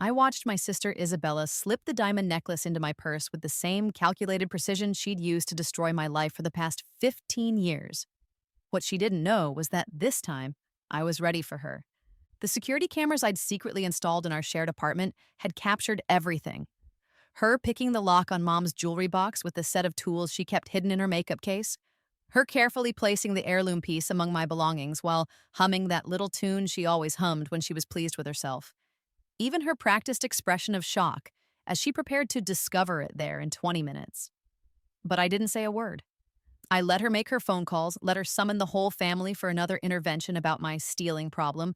I watched my sister Isabella slip the diamond necklace into my purse with the same calculated precision she'd used to destroy my life for the past 15 years. What she didn't know was that this time, I was ready for her. The security cameras I'd secretly installed in our shared apartment had captured everything. Her picking the lock on Mom's jewelry box with the set of tools she kept hidden in her makeup case. Her carefully placing the heirloom piece among my belongings while humming that little tune she always hummed when she was pleased with herself. Even her practiced expression of shock as she prepared to discover it there in 20 minutes. But I didn't say a word. I let her make her phone calls, let her summon the whole family for another intervention about my stealing problem,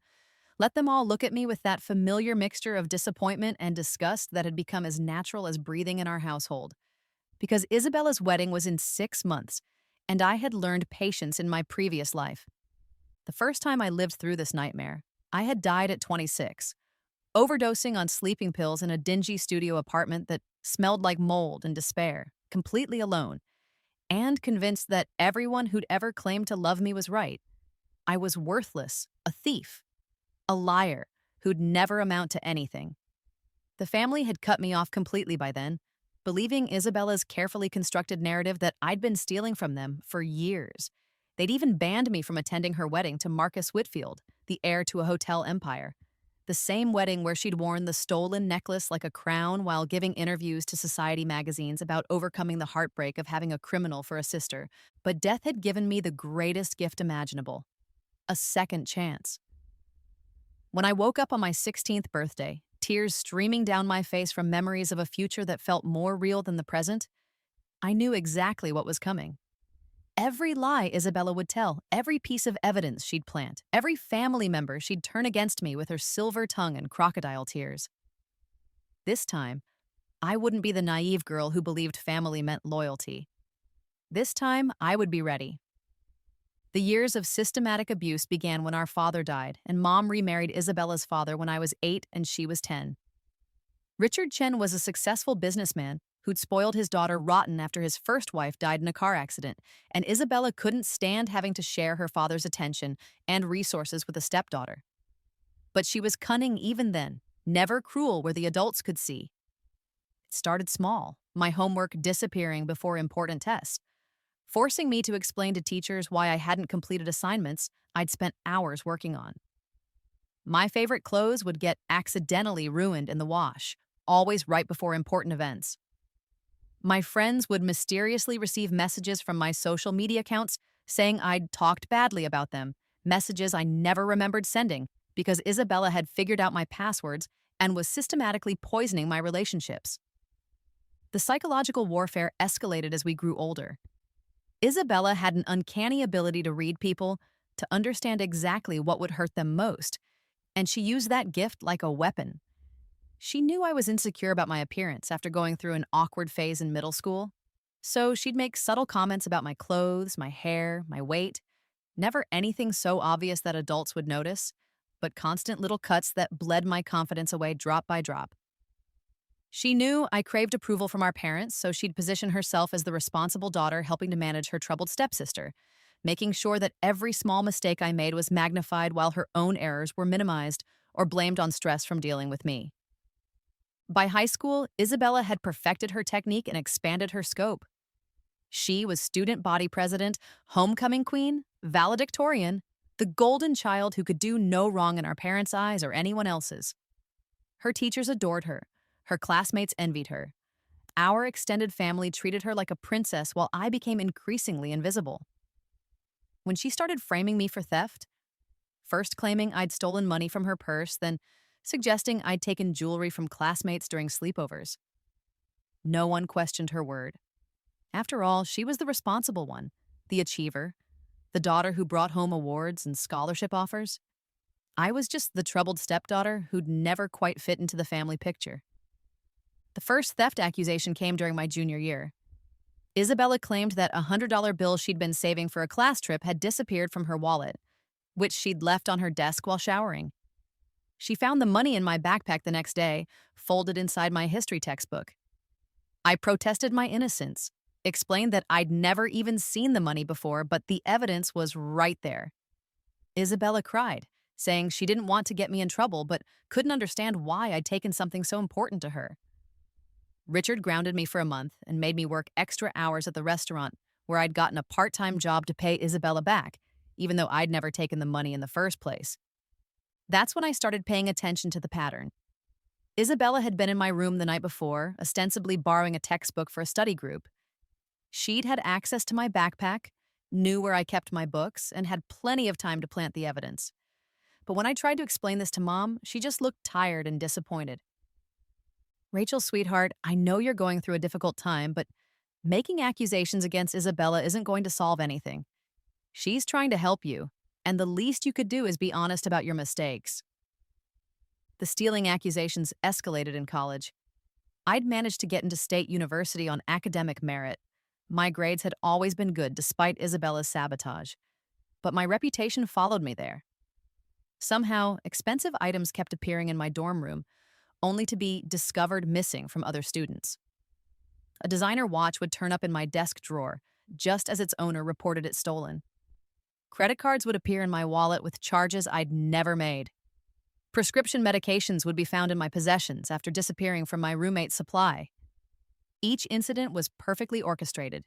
let them all look at me with that familiar mixture of disappointment and disgust that had become as natural as breathing in our household. Because Isabella's wedding was in 6 months, and I had learned patience in my previous life. The first time I lived through this nightmare, I had died at 26, overdosing on sleeping pills in a dingy studio apartment that smelled like mold and despair, completely alone, and convinced that everyone who'd ever claimed to love me was right. I was worthless, a thief, a liar who'd never amount to anything. The family had cut me off completely by then, believing Isabella's carefully constructed narrative that I'd been stealing from them for years. They'd even banned me from attending her wedding to Marcus Whitfield, the heir to a hotel empire. The same wedding where she'd worn the stolen necklace like a crown while giving interviews to society magazines about overcoming the heartbreak of having a criminal for a sister. But death had given me the greatest gift imaginable: a second chance. When I woke up on my 16th birthday, tears streaming down my face from memories of a future that felt more real than the present, I knew exactly what was coming. Every lie Isabella would tell, every piece of evidence she'd plant, every family member she'd turn against me with her silver tongue and crocodile tears. This time, I wouldn't be the naive girl who believed family meant loyalty. This time, I would be ready. The years of systematic abuse began when our father died, and Mom remarried Isabella's father when I was 8 and she was 10. Richard Chen was a successful businessman who'd spoiled his daughter rotten after his first wife died in a car accident, and Isabella couldn't stand having to share her father's attention and resources with a stepdaughter. But she was cunning even then, never cruel where the adults could see. It started small, my homework disappearing before important tests, forcing me to explain to teachers why I hadn't completed assignments I'd spent hours working on. My favorite clothes would get accidentally ruined in the wash, always right before important events. My friends would mysteriously receive messages from my social media accounts saying I'd talked badly about them, messages I never remembered sending because Isabella had figured out my passwords and was systematically poisoning my relationships. The psychological warfare escalated as we grew older. Isabella had an uncanny ability to read people, to understand exactly what would hurt them most, and she used that gift like a weapon. She knew I was insecure about my appearance after going through an awkward phase in middle school, so she'd make subtle comments about my clothes, my hair, my weight. Never anything so obvious that adults would notice, but constant little cuts that bled my confidence away drop by drop. She knew I craved approval from our parents, so she'd position herself as the responsible daughter helping to manage her troubled stepsister, making sure that every small mistake I made was magnified while her own errors were minimized or blamed on stress from dealing with me. By high school, Isabella had perfected her technique and expanded her scope. She was student body president, homecoming queen, valedictorian, the golden child who could do no wrong in our parents' eyes or anyone else's. Her teachers adored her. Her classmates envied her. Our extended family treated her like a princess while I became increasingly invisible. When she started framing me for theft, first claiming I'd stolen money from her purse, then suggesting I'd taken jewelry from classmates during sleepovers, no one questioned her word. After all, she was the responsible one, the achiever, the daughter who brought home awards and scholarship offers. I was just the troubled stepdaughter who'd never quite fit into the family picture. The first theft accusation came during my junior year. Isabella claimed that a $100 bill she'd been saving for a class trip had disappeared from her wallet, which she'd left on her desk while showering. She found the money in my backpack the next day, folded inside my history textbook. I protested my innocence, explained that I'd never even seen the money before, but the evidence was right there. Isabella cried, saying she didn't want to get me in trouble but couldn't understand why I'd taken something so important to her. Richard grounded me for a month and made me work extra hours at the restaurant where I'd gotten a part-time job to pay Isabella back, even though I'd never taken the money in the first place. That's when I started paying attention to the pattern. Isabella had been in my room the night before, ostensibly borrowing a textbook for a study group. She'd had access to my backpack, knew where I kept my books, and had plenty of time to plant the evidence. But when I tried to explain this to Mom, she just looked tired and disappointed. Rachel, sweetheart, I know you're going through a difficult time, but making accusations against Isabella isn't going to solve anything. She's trying to help you, and the least you could do is be honest about your mistakes. The stealing accusations escalated in college. I'd managed to get into state university on academic merit. My grades had always been good despite Isabella's sabotage, but my reputation followed me there. Somehow, expensive items kept appearing in my dorm room, only to be discovered missing from other students. A designer watch would turn up in my desk drawer, just as its owner reported it stolen. Credit cards would appear in my wallet with charges I'd never made. Prescription medications would be found in my possessions after disappearing from my roommate's supply. Each incident was perfectly orchestrated.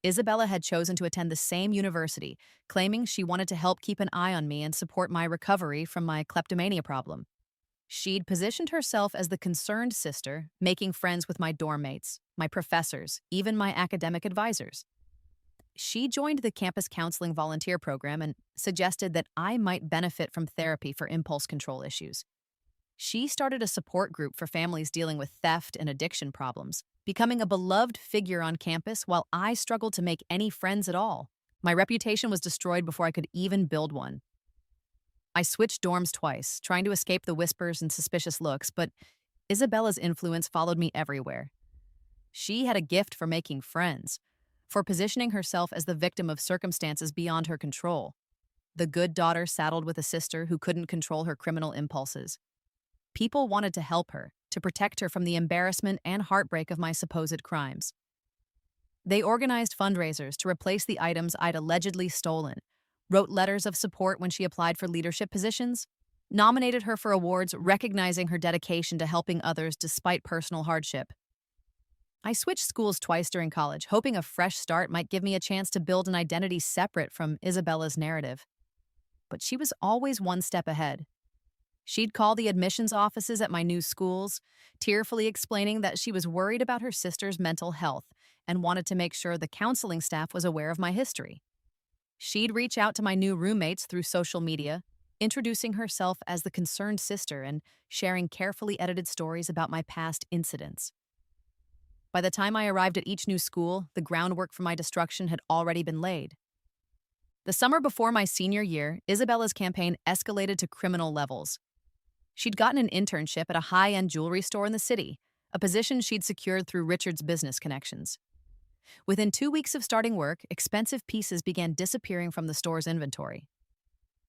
Isabella had chosen to attend the same university, claiming she wanted to help keep an eye on me and support my recovery from my kleptomania problem. She'd positioned herself as the concerned sister, making friends with my dorm mates, my professors, even my academic advisors. She joined the campus counseling volunteer program and suggested that I might benefit from therapy for impulse control issues. She started a support group for families dealing with theft and addiction problems, becoming a beloved figure on campus while I struggled to make any friends at all. My reputation was destroyed before I could even build one. I switched dorms twice, trying to escape the whispers and suspicious looks, but Isabella's influence followed me everywhere. She had a gift for making friends, for positioning herself as the victim of circumstances beyond her control, the good daughter saddled with a sister who couldn't control her criminal impulses. People wanted to help her, to protect her from the embarrassment and heartbreak of my supposed crimes. They organized fundraisers to replace the items I'd allegedly stolen, wrote letters of support when she applied for leadership positions, nominated her for awards recognizing her dedication to helping others despite personal hardship. I switched schools twice during college, hoping a fresh start might give me a chance to build an identity separate from Isabella's narrative. But she was always one step ahead. She'd call the admissions offices at my new schools, tearfully explaining that she was worried about her sister's mental health and wanted to make sure the counseling staff was aware of my history. She'd reach out to my new roommates through social media, introducing herself as the concerned sister and sharing carefully edited stories about my past incidents. By the time I arrived at each new school, the groundwork for my destruction had already been laid. The summer before my senior year, Isabella's campaign escalated to criminal levels. She'd gotten an internship at a high-end jewelry store in the city, a position she'd secured through Richard's business connections. Within 2 weeks of starting work, expensive pieces began disappearing from the store's inventory.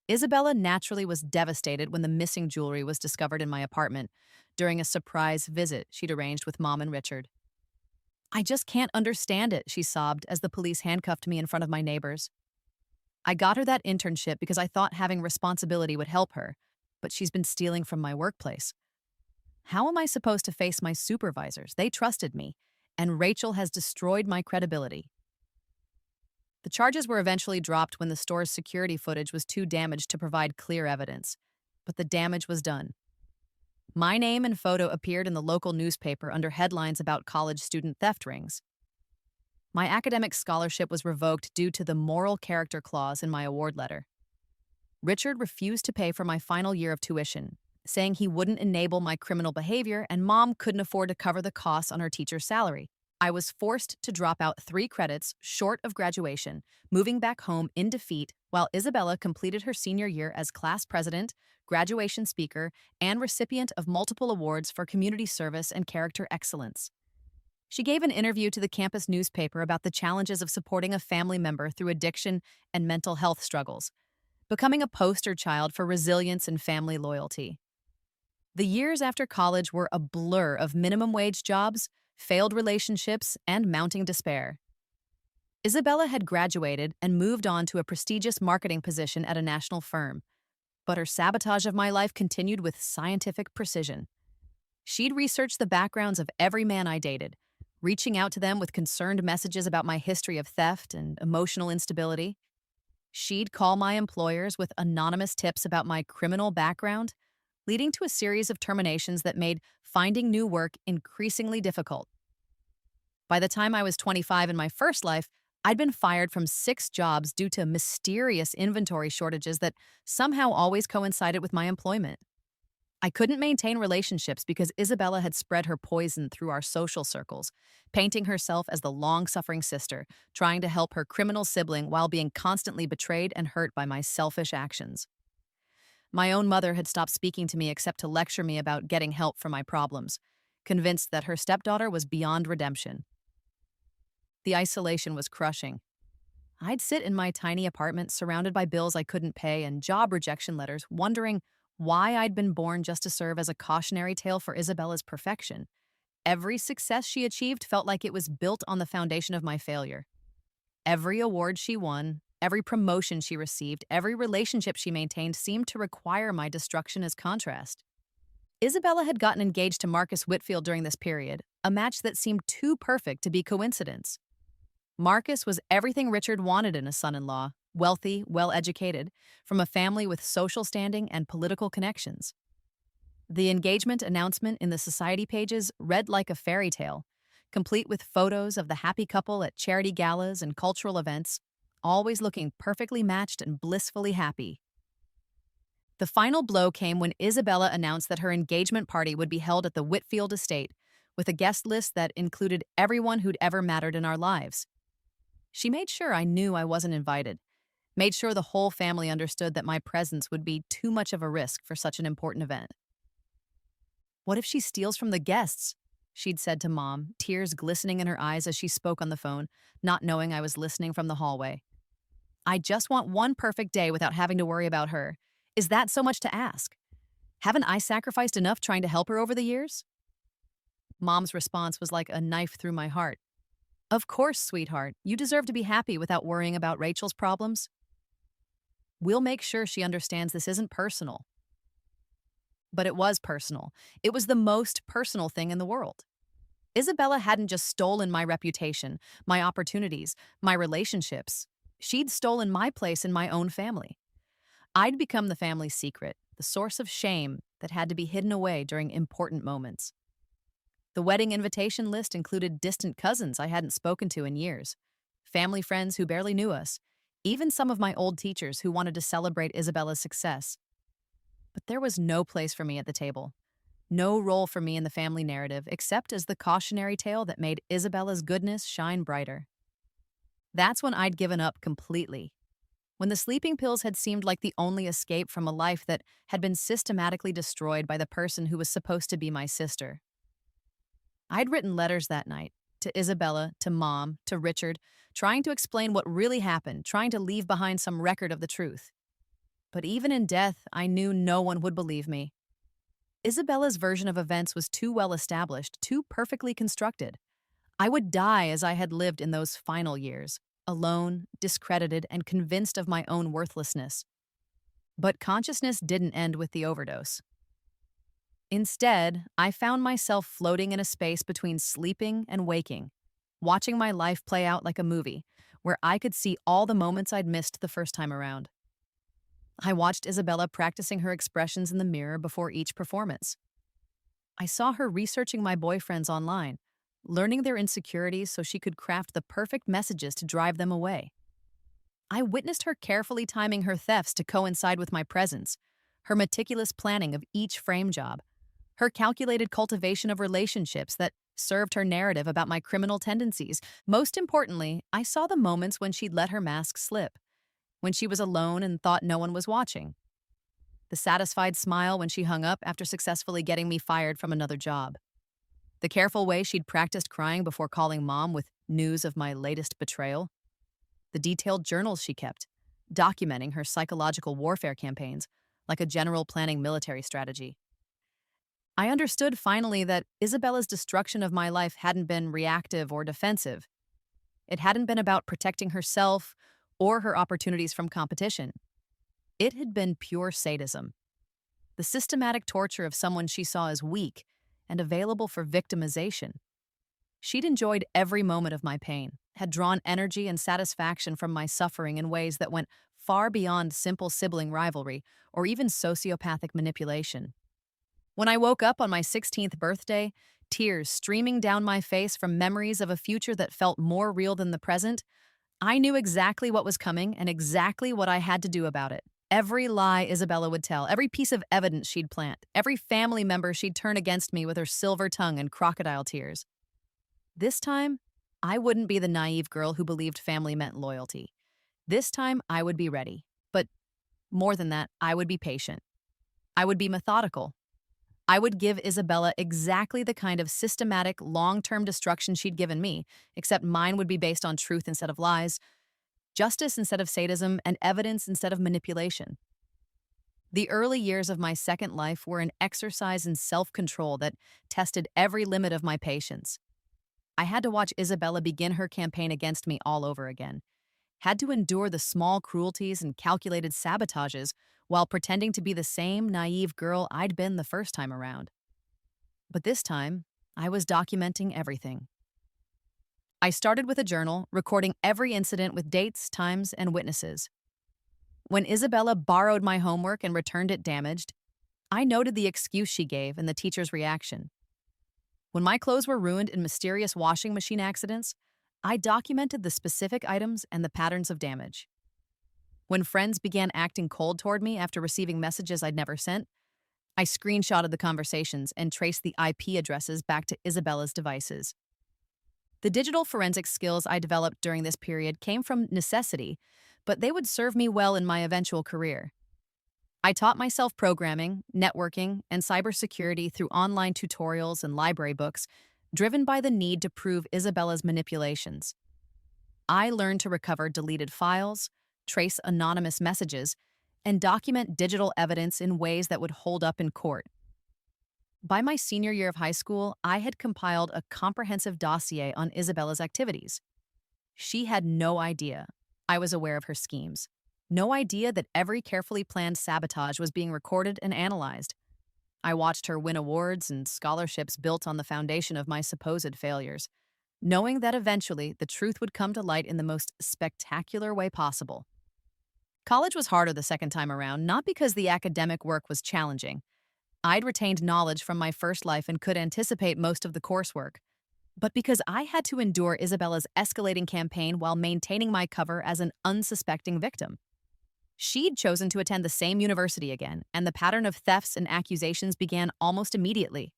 Isabella naturally was devastated when the missing jewelry was discovered in my apartment during a surprise visit she'd arranged with Mom and Richard. "I just can't understand it," she sobbed as the police handcuffed me in front of my neighbors. "I got her that internship because I thought having responsibility would help her, but she's been stealing from my workplace. How am I supposed to face my supervisors? They trusted me, and Rachel has destroyed my credibility." The charges were eventually dropped when the store's security footage was too damaged to provide clear evidence, but the damage was done. My name and photo appeared in the local newspaper under headlines about college student theft rings. My academic scholarship was revoked due to the moral character clause in my award letter. Richard refused to pay for my final year of tuition, saying he wouldn't enable my criminal behavior and Mom couldn't afford to cover the costs on her teacher's salary. I was forced to drop out 3 credits short of graduation, moving back home in defeat while Isabella completed her senior year as class president, graduation speaker, and recipient of multiple awards for community service and character excellence. She gave an interview to the campus newspaper about the challenges of supporting a family member through addiction and mental health struggles, becoming a poster child for resilience and family loyalty. The years after college were a blur of minimum wage jobs, failed relationships, and mounting despair. Isabella had graduated and moved on to a prestigious marketing position at a national firm. but her sabotage of my life continued with scientific precision. She'd researched the backgrounds of every man I dated, reaching out to them with concerned messages about my history of theft and emotional instability. She'd call my employers with anonymous tips about my criminal background, leading to a series of terminations that made finding new work increasingly difficult. By the time I was 25 in my first life, I'd been fired from 6 jobs due to mysterious inventory shortages that somehow always coincided with my employment. I couldn't maintain relationships because Isabella had spread her poison through our social circles, painting herself as the long-suffering sister, trying to help her criminal sibling while being constantly betrayed and hurt by my selfish actions. My own mother had stopped speaking to me except to lecture me about getting help for my problems, convinced that her stepdaughter was beyond redemption. The isolation was crushing. I'd sit in my tiny apartment surrounded by bills I couldn't pay and job rejection letters, wondering why I'd been born just to serve as a cautionary tale for Isabella's perfection. Every success she achieved felt like it was built on the foundation of my failure. Every award she won, every promotion she received, every relationship she maintained seemed to require my destruction as contrast. Isabella had gotten engaged to Marcus Whitfield during this period, a match that seemed too perfect to be coincidence. Marcus was everything Richard wanted in a son-in-law: wealthy, well-educated, from a family with social standing and political connections. The engagement announcement in the society pages read like a fairy tale, complete with photos of the happy couple at charity galas and cultural events, always looking perfectly matched and blissfully happy. The final blow came when Isabella announced that her engagement party would be held at the Whitfield estate, with a guest list that included everyone who'd ever mattered in our lives. She made sure I knew I wasn't invited, made sure the whole family understood that my presence would be too much of a risk for such an important event. "What if she steals from the guests?" she'd said to Mom, tears glistening in her eyes as she spoke on the phone, not knowing I was listening from the hallway. "I just want one perfect day without having to worry about her. Is that so much to ask? Haven't I sacrificed enough trying to help her over the years?" Mom's response was like a knife through my heart. "Of course, sweetheart. You deserve to be happy without worrying about Rachel's problems. We'll make sure she understands this isn't personal." But it was personal. It was the most personal thing in the world. Isabella hadn't just stolen my reputation, my opportunities, my relationships. She'd stolen my place in my own family. I'd become the family's secret, the source of shame that had to be hidden away during important moments. The wedding invitation list included distant cousins I hadn't spoken to in years, family friends who barely knew us, even some of my old teachers who wanted to celebrate Isabella's success. But there was no place for me at the table, no role for me in the family narrative except as the cautionary tale that made Isabella's goodness shine brighter. That's when I'd given up completely, when the sleeping pills had seemed like the only escape from a life that had been systematically destroyed by the person who was supposed to be my sister. I'd written letters that night, to Isabella, to Mom, to Richard, trying to explain what really happened, trying to leave behind some record of the truth. But even in death, I knew no one would believe me. Isabella's version of events was too well established, too perfectly constructed. I would die as I had lived in those final years, alone, discredited, and convinced of my own worthlessness. But consciousness didn't end with the overdose. Instead, I found myself floating in a space between sleeping and waking, watching my life play out like a movie, where I could see all the moments I'd missed the first time around. I watched Isabella practicing her expressions in the mirror before each performance. I saw her researching my boyfriends online, learning their insecurities so she could craft the perfect messages to drive them away. I witnessed her carefully timing her thefts to coincide with my presence, her meticulous planning of each frame job, her calculated cultivation of relationships that served her narrative about my criminal tendencies. Most importantly, I saw the moments when she'd let her mask slip, when she was alone and thought no one was watching. The satisfied smile when she hung up after successfully getting me fired from another job. The careful way she'd practiced crying before calling Mom with news of my latest betrayal. The detailed journals she kept, documenting her psychological warfare campaigns like a general planning military strategy. I understood finally that Isabella's destruction of my life hadn't been reactive or defensive. It hadn't been about protecting herself or her opportunities from competition. It had been pure sadism, the systematic torture of someone she saw as weak and available for victimization. She'd enjoyed every moment of my pain, had drawn energy and satisfaction from my suffering in ways that went far beyond simple sibling rivalry or even sociopathic manipulation. When I woke up on my 16th birthday, tears streaming down my face from memories of a future that felt more real than the present, I knew exactly what was coming and exactly what I had to do about it. Every lie Isabella would tell, every piece of evidence she'd plant, every family member she'd turn against me with her silver tongue and crocodile tears. This time, I wouldn't be the naive girl who believed family meant loyalty. This time, I would be ready. But more than that, I would be patient. I would be methodical. I would give Isabella exactly the kind of systematic, long-term destruction she'd given me, except mine would be based on truth instead of lies, justice instead of sadism, and evidence instead of manipulation. The early years of my second life were an exercise in self-control that tested every limit of my patience. I had to watch Isabella begin her campaign against me all over again, had to endure the small cruelties and calculated sabotages while pretending to be the same naive girl I'd been the first time around. But this time, I was documenting everything. I started with a journal, recording every incident with dates, times, and witnesses. When Isabella borrowed my homework and returned it damaged, I noted the excuse she gave and the teacher's reaction. When my clothes were ruined in mysterious washing machine accidents, I documented the specific items and the patterns of damage. When friends began acting cold toward me after receiving messages I'd never sent, I screenshotted the conversations and traced the IP addresses back to Isabella's devices. The digital forensics skills I developed during this period came from necessity, but they would serve me well in my eventual career. I taught myself programming, networking, and cybersecurity through online tutorials and library books, driven by the need to prove Isabella's manipulations. I learned to recover deleted files, trace anonymous messages, and document digital evidence in ways that would hold up in court. By my senior year of high school, I had compiled a comprehensive dossier on Isabella's activities. She had no idea I was aware of her schemes. No idea that every carefully planned sabotage was being recorded and analyzed. I watched her win awards and scholarships built on the foundation of my supposed failures, knowing that eventually the truth would come to light in the most spectacular way possible. College was harder the second time around, not because the academic work was challenging. I'd retained knowledge from my first life and could anticipate most of the coursework, but because I had to endure Isabella's escalating campaign while maintaining my cover as an unsuspecting victim. She'd chosen to attend the same university again, and the pattern of thefts and accusations began almost immediately.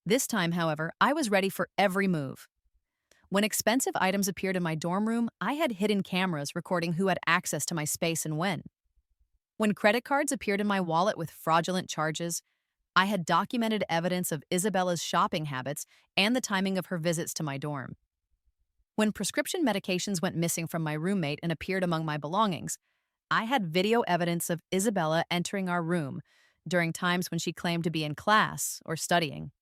This time, however, I was ready for every move. When expensive items appeared in my dorm room, I had hidden cameras recording who had access to my space and when. When credit cards appeared in my wallet with fraudulent charges, I had documented evidence of Isabella's shopping habits and the timing of her visits to my dorm. When prescription medications went missing from my roommate and appeared among my belongings, I had video evidence of Isabella entering our room during times when she claimed to be in class or studying.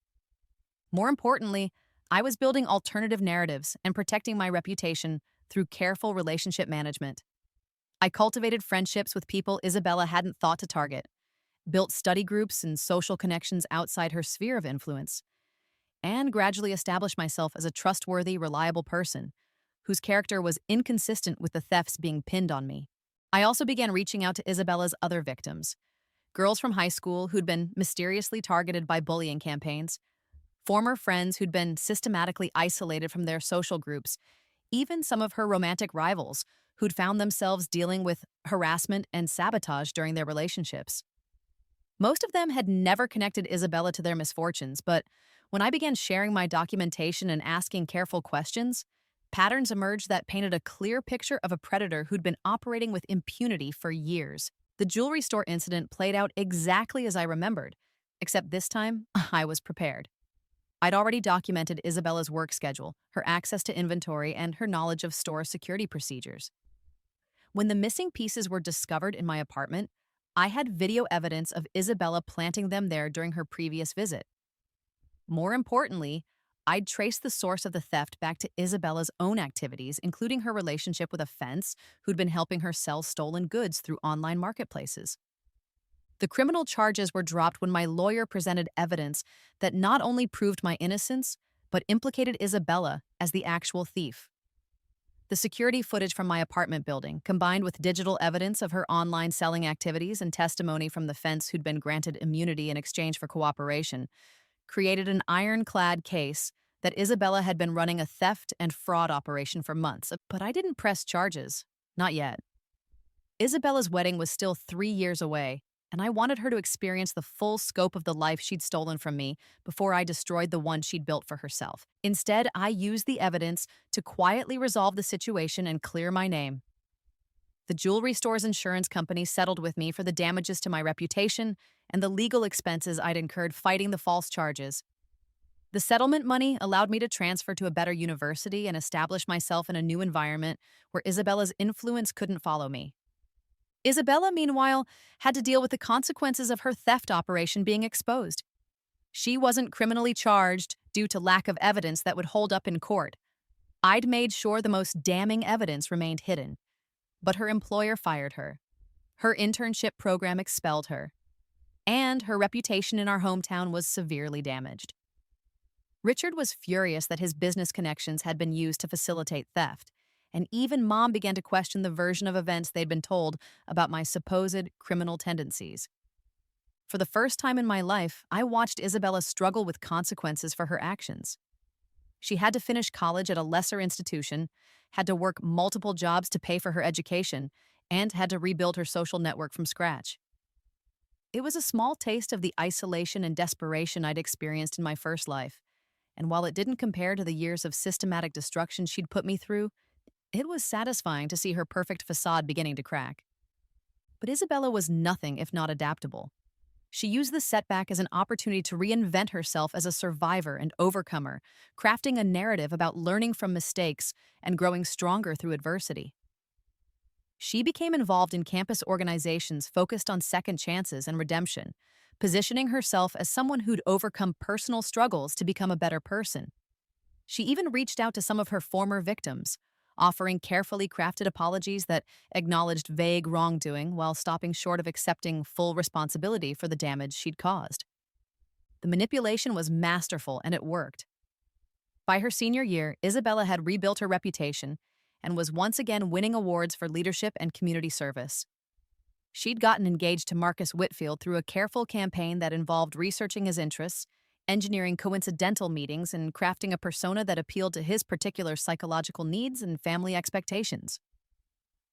More importantly, I was building alternative narratives and protecting my reputation through careful relationship management. I cultivated friendships with people Isabella hadn't thought to target, built study groups and social connections outside her sphere of influence, and gradually established myself as a trustworthy, reliable person whose character was inconsistent with the thefts being pinned on me. I also began reaching out to Isabella's other victims, girls from high school who'd been mysteriously targeted by bullying campaigns, former friends who'd been systematically isolated from their social groups, even some of her romantic rivals who'd found themselves dealing with harassment and sabotage during their relationships. Most of them had never connected Isabella to their misfortunes, but when I began sharing my documentation and asking careful questions, patterns emerged that painted a clear picture of a predator who'd been operating with impunity for years. The jewelry store incident played out exactly as I remembered, except this time, I was prepared. I'd already documented Isabella's work schedule, her access to inventory, and her knowledge of store security procedures. When the missing pieces were discovered in my apartment, I had video evidence of Isabella planting them there during her previous visit. More importantly, I'd traced the source of the theft back to Isabella's own activities, including her relationship with a fence who'd been helping her sell stolen goods through online marketplaces. The criminal charges were dropped when my lawyer presented evidence that not only proved my innocence, but implicated Isabella as the actual thief. The security footage from my apartment building, combined with digital evidence of her online selling activities and testimony from the fence who'd been granted immunity in exchange for cooperation, created an ironclad case that Isabella had been running a theft and fraud operation for months. But I didn't press charges. Not yet. Isabella's wedding was still 3 years away, and I wanted her to experience the full scope of the life she'd stolen from me before I destroyed the one she'd built for herself. Instead, I used the evidence to quietly resolve the situation and clear my name. The jewelry store's insurance company settled with me for the damages to my reputation and the legal expenses I'd incurred fighting the false charges. The settlement money allowed me to transfer to a better university and establish myself in a new environment where Isabella's influence couldn't follow me. Isabella, meanwhile, had to deal with the consequences of her theft operation being exposed. She wasn't criminally charged due to lack of evidence that would hold up in court. I'd made sure the most damning evidence remained hidden. But her employer fired her. Her internship program expelled her. And her reputation in our hometown was severely damaged. Richard was furious that his business connections had been used to facilitate theft, and even Mom began to question the version of events they'd been told about my supposed criminal tendencies. For the first time in my life, I watched Isabella struggle with consequences for her actions. She had to finish college at a lesser institution, had to work multiple jobs to pay for her education, and had to rebuild her social network from scratch. It was a small taste of the isolation and desperation I'd experienced in my first life, and while it didn't compare to the years of systematic destruction she'd put me through, it was satisfying to see her perfect facade beginning to crack. But Isabella was nothing if not adaptable. She used the setback as an opportunity to reinvent herself as a survivor and overcomer, crafting a narrative about learning from mistakes and growing stronger through adversity. She became involved in campus organizations focused on second chances and redemption, positioning herself as someone who'd overcome personal struggles to become a better person. She even reached out to some of her former victims, offering carefully crafted apologies that acknowledged vague wrongdoing while stopping short of accepting full responsibility for the damage she'd caused. The manipulation was masterful, and it worked. By her senior year, Isabella had rebuilt her reputation and was once again winning awards for leadership and community service. She'd gotten engaged to Marcus Whitfield through a careful campaign that involved researching his interests, engineering coincidental meetings, and crafting a persona that appealed to his particular psychological needs and family expectations.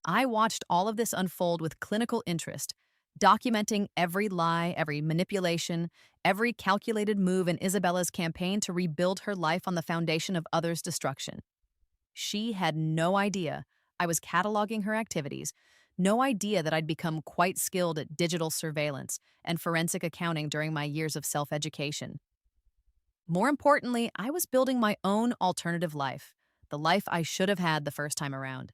I watched all of this unfold with clinical interest, documenting every lie, every manipulation, every calculated move in Isabella's campaign to rebuild her life on the foundation of others' destruction. She had no idea I was cataloging her activities, no idea that I'd become quite skilled at digital surveillance and forensic accounting during my years of self-education. More importantly, I was building my own alternative life, the life I should have had the first time around.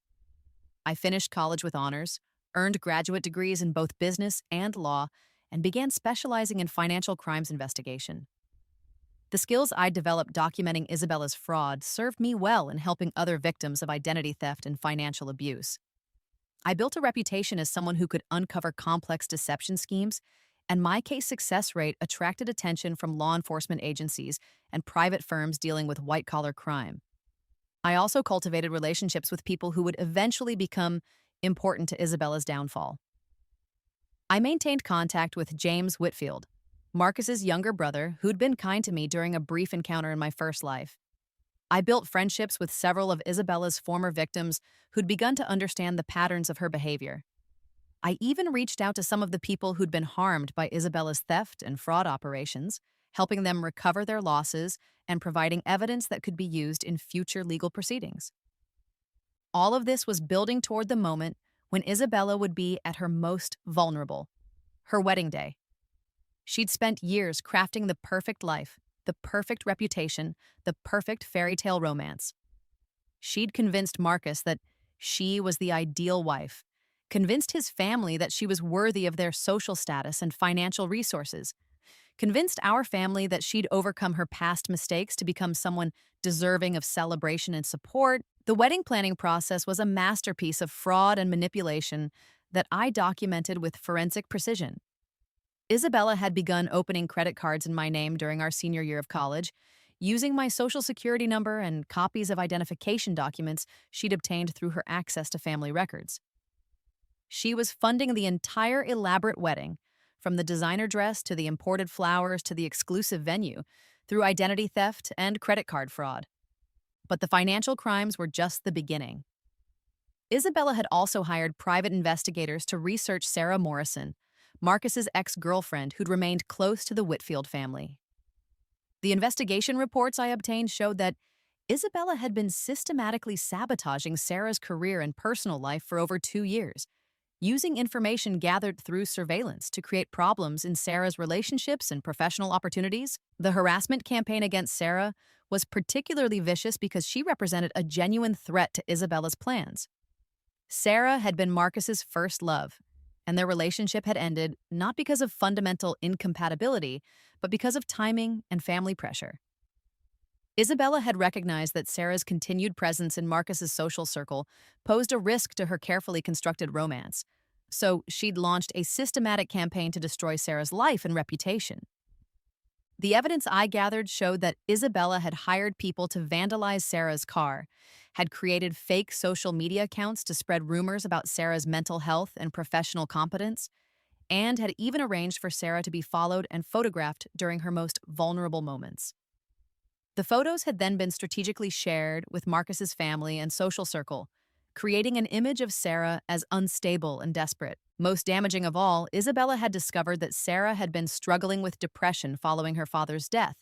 I finished college with honors, earned graduate degrees in both business and law, and began specializing in financial crimes investigation. The skills I developed documenting Isabella's fraud served me well in helping other victims of identity theft and financial abuse. I built a reputation as someone who could uncover complex deception schemes, and my case success rate attracted attention from law enforcement agencies and private firms dealing with white-collar crime. I also cultivated relationships with people who would eventually become important to Isabella's downfall. I maintained contact with James Whitfield, Marcus's younger brother, who'd been kind to me during a brief encounter in my first life. I built friendships with several of Isabella's former victims who'd begun to understand the patterns of her behavior. I even reached out to some of the people who'd been harmed by Isabella's theft and fraud operations, helping them recover their losses and providing evidence that could be used in future legal proceedings. All of this was building toward the moment when Isabella would be at her most vulnerable, her wedding day. She'd spent years crafting the perfect life, the perfect reputation, the perfect fairy tale romance. She'd convinced Marcus that she was the ideal wife, convinced his family that she was worthy of their social status and financial resources, convinced our family that she'd overcome her past mistakes to become someone deserving of celebration and support. The wedding planning process was a masterpiece of fraud and manipulation that I documented with forensic precision. Isabella had begun opening credit cards in my name during our senior year of college, using my social security number and copies of identification documents she'd obtained through her access to family records. She was funding the entire elaborate wedding, from the designer dress to the imported flowers to the exclusive venue, through identity theft and credit card fraud. But the financial crimes were just the beginning. Isabella had also hired private investigators to research Sarah Morrison, Marcus's ex-girlfriend who'd remained close to the Whitfield family. The investigation reports I obtained showed that Isabella had been systematically sabotaging Sarah's career and personal life for over 2 years, using information gathered through surveillance to create problems in Sarah's relationships and professional opportunities. The harassment campaign against Sarah was particularly vicious because she represented a genuine threat to Isabella's plans. Sarah had been Marcus's first love, and their relationship had ended not because of fundamental incompatibility, but because of timing and family pressure. Isabella had recognized that Sarah's continued presence in Marcus's social circle posed a risk to her carefully constructed romance, so she'd launched a systematic campaign to destroy Sarah's life and reputation. The evidence I gathered showed that Isabella had hired people to vandalize Sarah's car, had created fake social media accounts to spread rumors about Sarah's mental health and professional competence, and had even arranged for Sarah to be followed and photographed during her most vulnerable moments. The photos had then been strategically shared with Marcus's family and social circle, creating an image of Sarah as unstable and desperate. Most damaging of all, Isabella had discovered that Sarah had been struggling with depression following her father's death,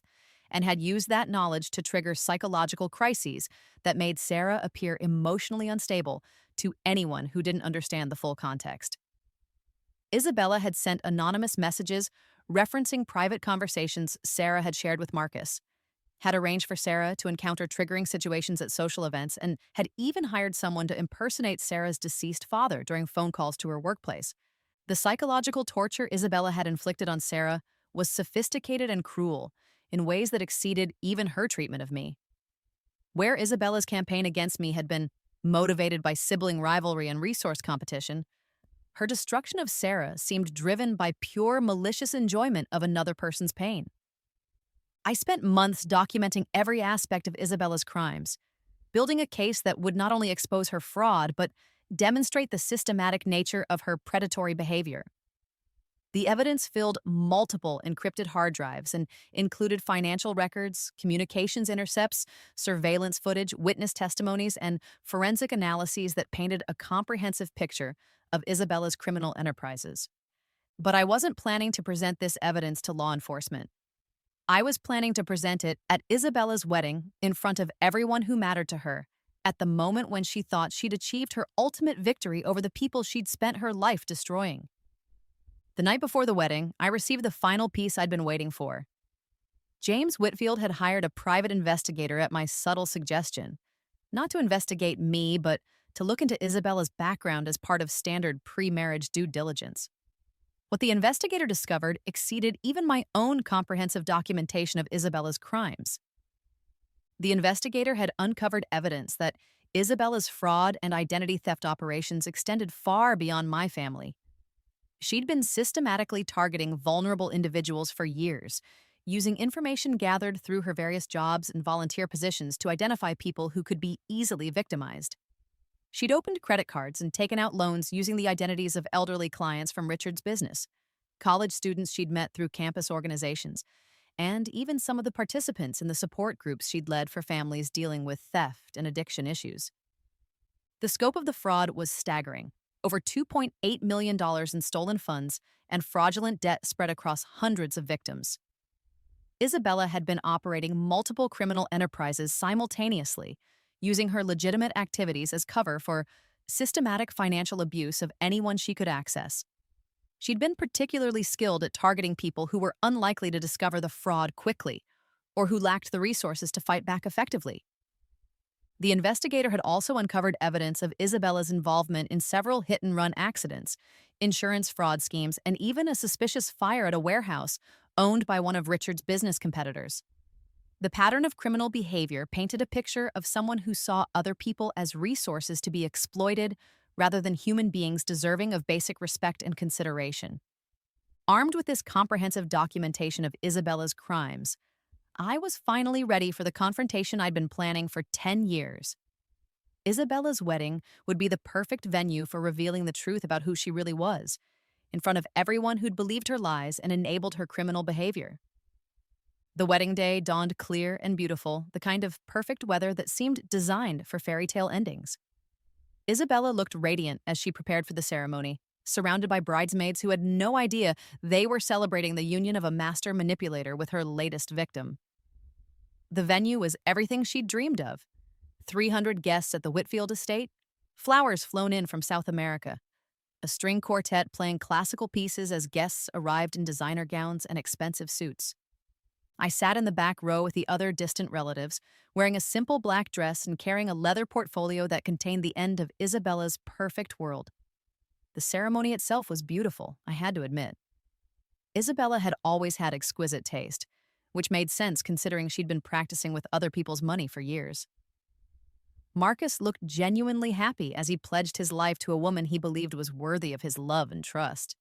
and had used that knowledge to trigger psychological crises that made Sarah appear emotionally unstable to anyone who didn't understand the full context. Isabella had sent anonymous messages referencing private conversations Sarah had shared with Marcus, had arranged for Sarah to encounter triggering situations at social events, and had even hired someone to impersonate Sarah's deceased father during phone calls to her workplace. The psychological torture Isabella had inflicted on Sarah was sophisticated and cruel in ways that exceeded even her treatment of me. Where Isabella's campaign against me had been motivated by sibling rivalry and resource competition, her destruction of Sarah seemed driven by pure malicious enjoyment of another person's pain. I spent months documenting every aspect of Isabella's crimes, building a case that would not only expose her fraud, but demonstrate the systematic nature of her predatory behavior. The evidence filled multiple encrypted hard drives and included financial records, communications intercepts, surveillance footage, witness testimonies, and forensic analyses that painted a comprehensive picture of Isabella's criminal enterprises. But I wasn't planning to present this evidence to law enforcement. I was planning to present it at Isabella's wedding in front of everyone who mattered to her, at the moment when she thought she'd achieved her ultimate victory over the people she'd spent her life destroying. The night before the wedding, I received the final piece I'd been waiting for. James Whitfield had hired a private investigator at my subtle suggestion, not to investigate me, but to look into Isabella's background as part of standard pre-marriage due diligence. What the investigator discovered exceeded even my own comprehensive documentation of Isabella's crimes. The investigator had uncovered evidence that Isabella's fraud and identity theft operations extended far beyond my family. She'd been systematically targeting vulnerable individuals for years, using information gathered through her various jobs and volunteer positions to identify people who could be easily victimized. She'd opened credit cards and taken out loans using the identities of elderly clients from Richard's business, college students she'd met through campus organizations, and even some of the participants in the support groups she'd led for families dealing with theft and addiction issues. The scope of the fraud was staggering. Over $2.8 million in stolen funds and fraudulent debt spread across hundreds of victims. Isabella had been operating multiple criminal enterprises simultaneously, using her legitimate activities as cover for systematic financial abuse of anyone she could access. She'd been particularly skilled at targeting people who were unlikely to discover the fraud quickly, or who lacked the resources to fight back effectively. The investigator had also uncovered evidence of Isabella's involvement in several hit-and-run accidents, insurance fraud schemes, and even a suspicious fire at a warehouse owned by one of Richard's business competitors. The pattern of criminal behavior painted a picture of someone who saw other people as resources to be exploited rather than human beings deserving of basic respect and consideration. Armed with this comprehensive documentation of Isabella's crimes, I was finally ready for the confrontation I'd been planning for 10 years. Isabella's wedding would be the perfect venue for revealing the truth about who she really was, in front of everyone who'd believed her lies and enabled her criminal behavior. The wedding day dawned clear and beautiful, the kind of perfect weather that seemed designed for fairy tale endings. Isabella looked radiant as she prepared for the ceremony, surrounded by bridesmaids who had no idea they were celebrating the union of a master manipulator with her latest victim. The venue was everything she'd dreamed of. 300 guests at the Whitfield estate, flowers flown in from South America, a string quartet playing classical pieces as guests arrived in designer gowns and expensive suits. I sat in the back row with the other distant relatives, wearing a simple black dress and carrying a leather portfolio that contained the end of Isabella's perfect world. The ceremony itself was beautiful, I had to admit. Isabella had always had exquisite taste, which made sense considering she'd been practicing with other people's money for years. Marcus looked genuinely happy as he pledged his life to a woman he believed was worthy of his love and trust.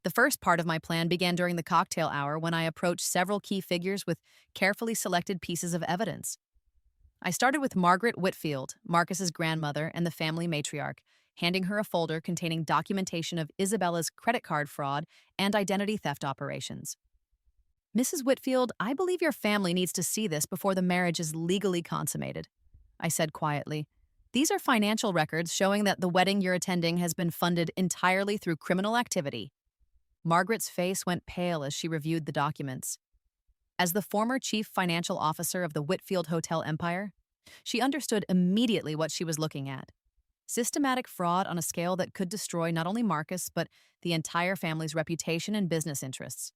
The first part of my plan began during the cocktail hour when I approached several key figures with carefully selected pieces of evidence. I started with Margaret Whitfield, Marcus's grandmother and the family matriarch, handing her a folder containing documentation of Isabella's credit card fraud and identity theft operations. "Mrs. Whitfield, I believe your family needs to see this before the marriage is legally consummated," I said quietly. "These are financial records showing that the wedding you're attending has been funded entirely through criminal activity." Margaret's face went pale as she reviewed the documents. As the former chief financial officer of the Whitfield Hotel empire, she understood immediately what she was looking at. Systematic fraud on a scale that could destroy not only Marcus, but the entire family's reputation and business interests.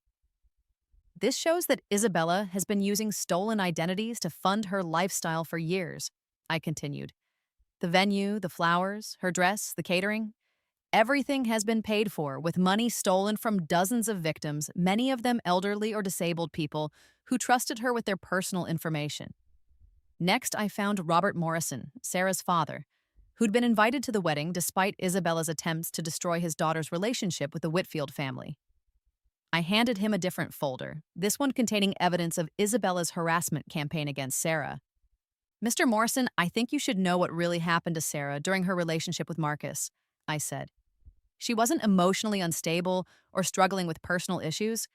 "This shows that Isabella has been using stolen identities to fund her lifestyle for years," I continued. "The venue, the flowers, her dress, the catering, everything has been paid for with money stolen from dozens of victims, many of them elderly or disabled people who trusted her with their personal information." Next, I found Robert Morrison, Sarah's father, who'd been invited to the wedding despite Isabella's attempts to destroy his daughter's relationship with the Whitfield family. I handed him a different folder, this one containing evidence of Isabella's harassment campaign against Sarah. "Mr. Morrison, I think you should know what really happened to Sarah during her relationship with Marcus," I said. "She wasn't emotionally unstable or struggling with personal issues.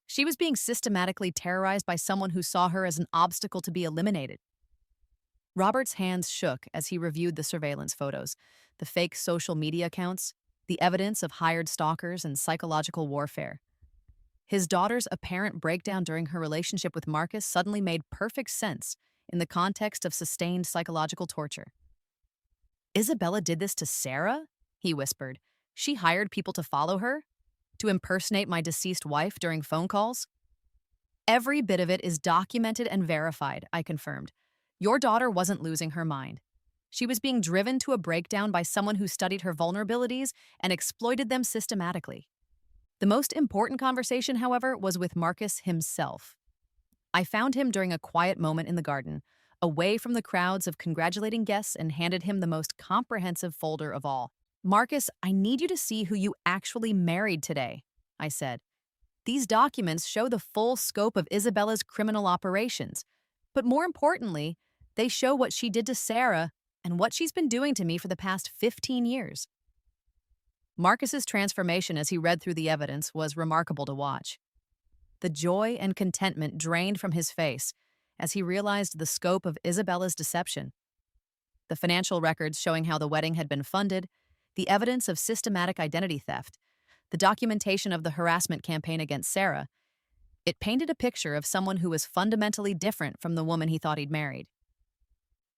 She was being systematically terrorized by someone who saw her as an obstacle to be eliminated." Robert's hands shook as he reviewed the surveillance photos, the fake social media accounts, the evidence of hired stalkers and psychological warfare. His daughter's apparent breakdown during her relationship with Marcus suddenly made perfect sense in the context of sustained psychological torture. "Isabella did this to Sarah?" he whispered. "She hired people to follow her? To impersonate my deceased wife during phone calls?" "Every bit of it is documented and verified," I confirmed. "Your daughter wasn't losing her mind. She was being driven to a breakdown by someone who studied her vulnerabilities and exploited them systematically." The most important conversation, however, was with Marcus himself. I found him during a quiet moment in the garden, away from the crowds of congratulating guests, and handed him the most comprehensive folder of all. "Marcus, I need you to see who you actually married today," I said. "These documents show the full scope of Isabella's criminal operations, but more importantly, they show what she did to Sarah and what she's been doing to me for the past 15 years. Marcus's transformation as he read through the evidence was remarkable to watch. The joy and contentment drained from his face as he realized the scope of Isabella's deception. The financial records showing how the wedding had been funded, the evidence of systematic identity theft, the documentation of the harassment campaign against Sarah, it painted a picture of someone who was fundamentally different from the woman he thought he'd married.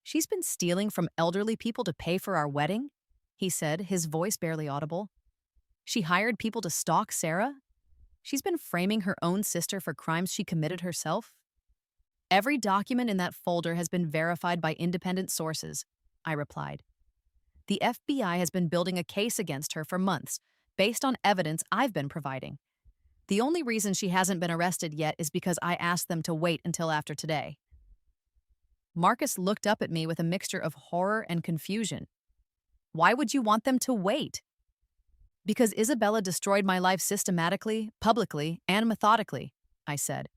"She's been stealing from elderly people to pay for our wedding?" he said, his voice barely audible. "She hired people to stalk Sarah? She's been framing her own sister for crimes she committed herself?" "Every document in that folder has been verified by independent sources," I replied. "The FBI has been building a case against her for months, based on evidence I've been providing. The only reason she hasn't been arrested yet is because I asked them to wait until after today. Marcus looked up at me with a mixture of horror and confusion. Why would you want them to wait? Because Isabella destroyed my life systematically, publicly, and methodically, I said.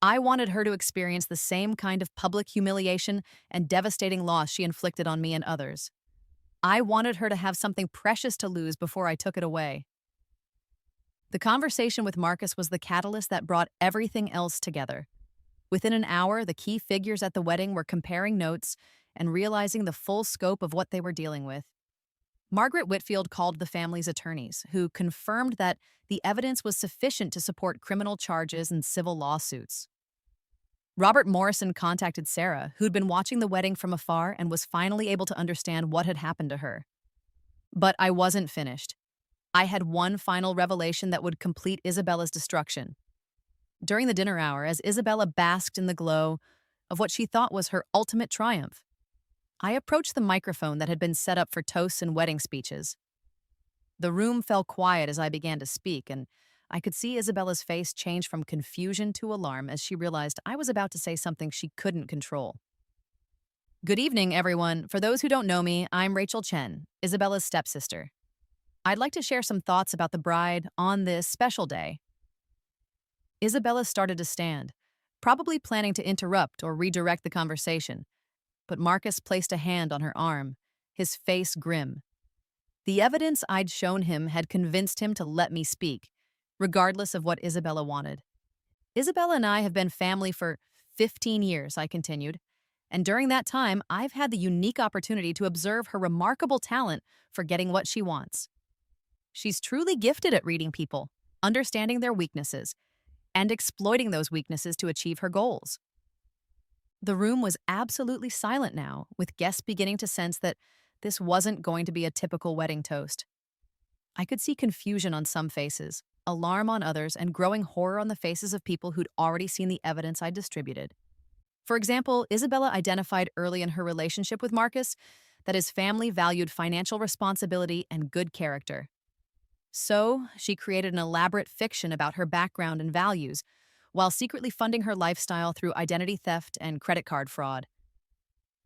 I wanted her to experience the same kind of public humiliation and devastating loss she inflicted on me and others. I wanted her to have something precious to lose before I took it away. The conversation with Marcus was the catalyst that brought everything else together. Within an hour, the key figures at the wedding were comparing notes and realizing the full scope of what they were dealing with. Margaret Whitfield called the family's attorneys, who confirmed that the evidence was sufficient to support criminal charges and civil lawsuits. Robert Morrison contacted Sarah, who'd been watching the wedding from afar and was finally able to understand what had happened to her. But I wasn't finished. I had one final revelation that would complete Isabella's destruction. During the dinner hour, as Isabella basked in the glow of what she thought was her ultimate triumph, I approached the microphone that had been set up for toasts and wedding speeches. The room fell quiet as I began to speak, and I could see Isabella's face change from confusion to alarm as she realized I was about to say something she couldn't control. Good evening, everyone. For those who don't know me, I'm Rachel Chen, Isabella's stepsister. I'd like to share some thoughts about the bride on this special day. Isabella started to stand, probably planning to interrupt or redirect the conversation, but Marcus placed a hand on her arm, his face grim. The evidence I'd shown him had convinced him to let me speak, regardless of what Isabella wanted. Isabella and I have been family for 15 years, I continued, and during that time, I've had the unique opportunity to observe her remarkable talent for getting what she wants. She's truly gifted at reading people, understanding their weaknesses, and exploiting those weaknesses to achieve her goals. The room was absolutely silent now, with guests beginning to sense that this wasn't going to be a typical wedding toast. I could see confusion on some faces, alarm on others, and growing horror on the faces of people who'd already seen the evidence I distributed. For example, Isabella identified early in her relationship with Marcus that his family valued financial responsibility and good character. So, she created an elaborate fiction about her background and values, while secretly funding her lifestyle through identity theft and credit card fraud.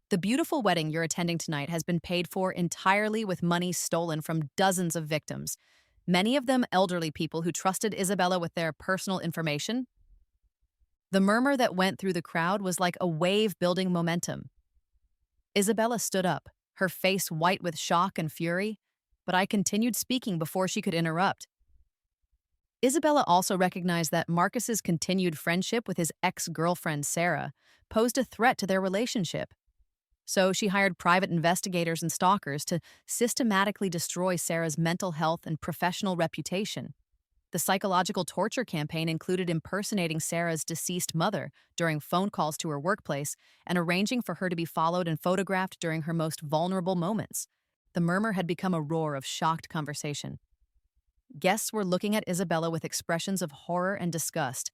The beautiful wedding you're attending tonight has been paid for entirely with money stolen from dozens of victims, many of them elderly people who trusted Isabella with their personal information. The murmur that went through the crowd was like a wave building momentum. Isabella stood up, her face white with shock and fury, but I continued speaking before she could interrupt. Isabella also recognized that Marcus's continued friendship with his ex-girlfriend Sarah posed a threat to their relationship. So she hired private investigators and stalkers to systematically destroy Sarah's mental health and professional reputation. The psychological torture campaign included impersonating Sarah's deceased mother during phone calls to her workplace and arranging for her to be followed and photographed during her most vulnerable moments. The murmur had become a roar of shocked conversation. Guests were looking at Isabella with expressions of horror and disgust,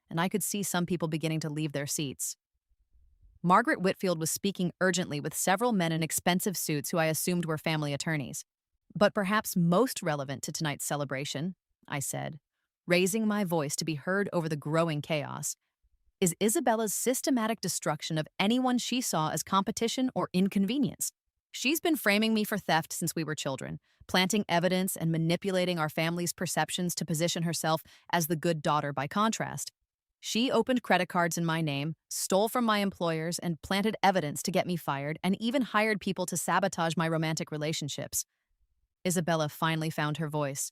and I could see some people beginning to leave their seats. Margaret Whitfield was speaking urgently with several men in expensive suits who I assumed were family attorneys. But perhaps most relevant to tonight's celebration, I said, raising my voice to be heard over the growing chaos, is Isabella's systematic destruction of anyone she saw as competition or inconvenience. She's been framing me for theft since we were children, planting evidence and manipulating our family's perceptions to position herself as the good daughter by contrast. She opened credit cards in my name, stole from my employers, and planted evidence to get me fired, and even hired people to sabotage my romantic relationships. Isabella finally found her voice.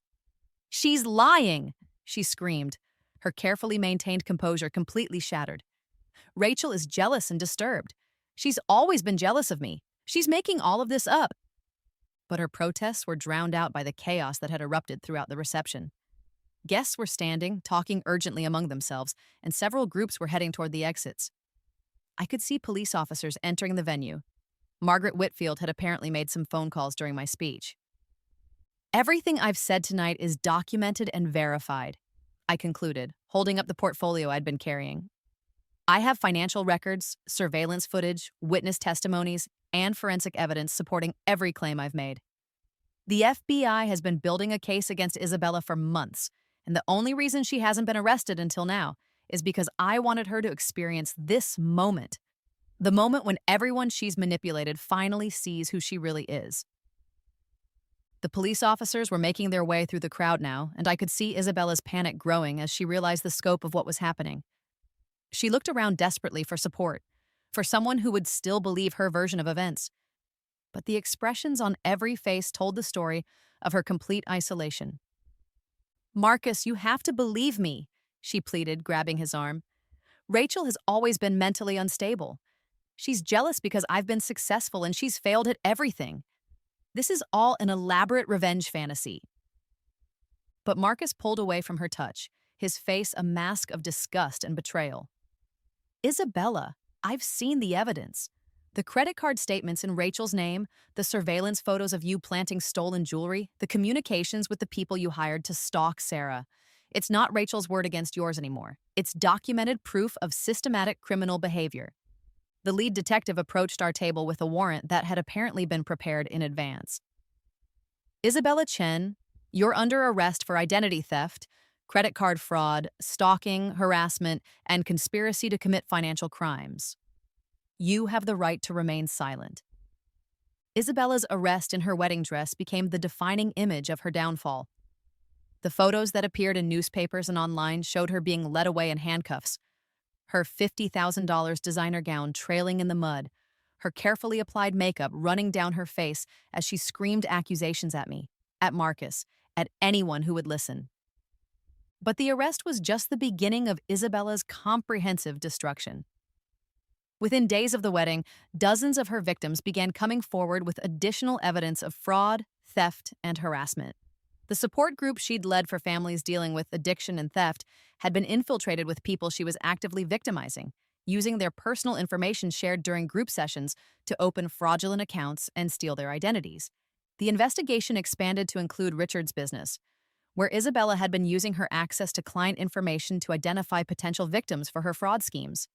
"She's lying!" she screamed, her carefully maintained composure completely shattered. "Rachel is jealous and disturbed. She's always been jealous of me. She's making all of this up." But her protests were drowned out by the chaos that had erupted throughout the reception. Guests were standing, talking urgently among themselves, and several groups were heading toward the exits. I could see police officers entering the venue. Margaret Whitfield had apparently made some phone calls during my speech. "Everything I've said tonight is documented and verified," I concluded, holding up the portfolio I'd been carrying. "I have financial records, surveillance footage, witness testimonies, and forensic evidence supporting every claim I've made. The FBI has been building a case against Isabella for months, And the only reason she hasn't been arrested until now is because I wanted her to experience this moment. The moment when everyone she's manipulated finally sees who she really is. The police officers were making their way through the crowd now, and I could see Isabella's panic growing as she realized the scope of what was happening. She looked around desperately for support, for someone who would still believe her version of events. But the expressions on every face told the story of her complete isolation. "Marcus, you have to believe me," she pleaded, grabbing his arm. "Rachel has always been mentally unstable. She's jealous because I've been successful and she's failed at everything. This is all an elaborate revenge fantasy." But Marcus pulled away from her touch, his face a mask of disgust and betrayal. "Isabella, I've seen the evidence. The credit card statements in Rachel's name, the surveillance photos of you planting stolen jewelry, the communications with the people you hired to stalk Sarah. It's not Rachel's word against yours anymore. It's documented proof of systematic criminal behavior." The lead detective approached our table with a warrant that had apparently been prepared in advance. "Isabella Chen, you're under arrest for identity theft, credit card fraud, stalking, harassment, and conspiracy to commit financial crimes. You have the right to remain silent." Isabella's arrest in her wedding dress became the defining image of her downfall. The photos that appeared in newspapers and online showed her being led away in handcuffs, her $50,000 designer gown trailing in the mud, her carefully applied makeup running down her face as she screamed accusations at me, at Marcus, at anyone who would listen. But the arrest was just the beginning of Isabella's comprehensive destruction. Within days of the wedding, dozens of her victims began coming forward with additional evidence of fraud, theft, and harassment. The support group she'd led for families dealing with addiction and theft had been infiltrated with people she was actively victimizing, using their personal information shared during group sessions to open fraudulent accounts and steal their identities. The investigation expanded to include Richard's business, where Isabella had been using her access to client information to identify potential victims for her fraud schemes.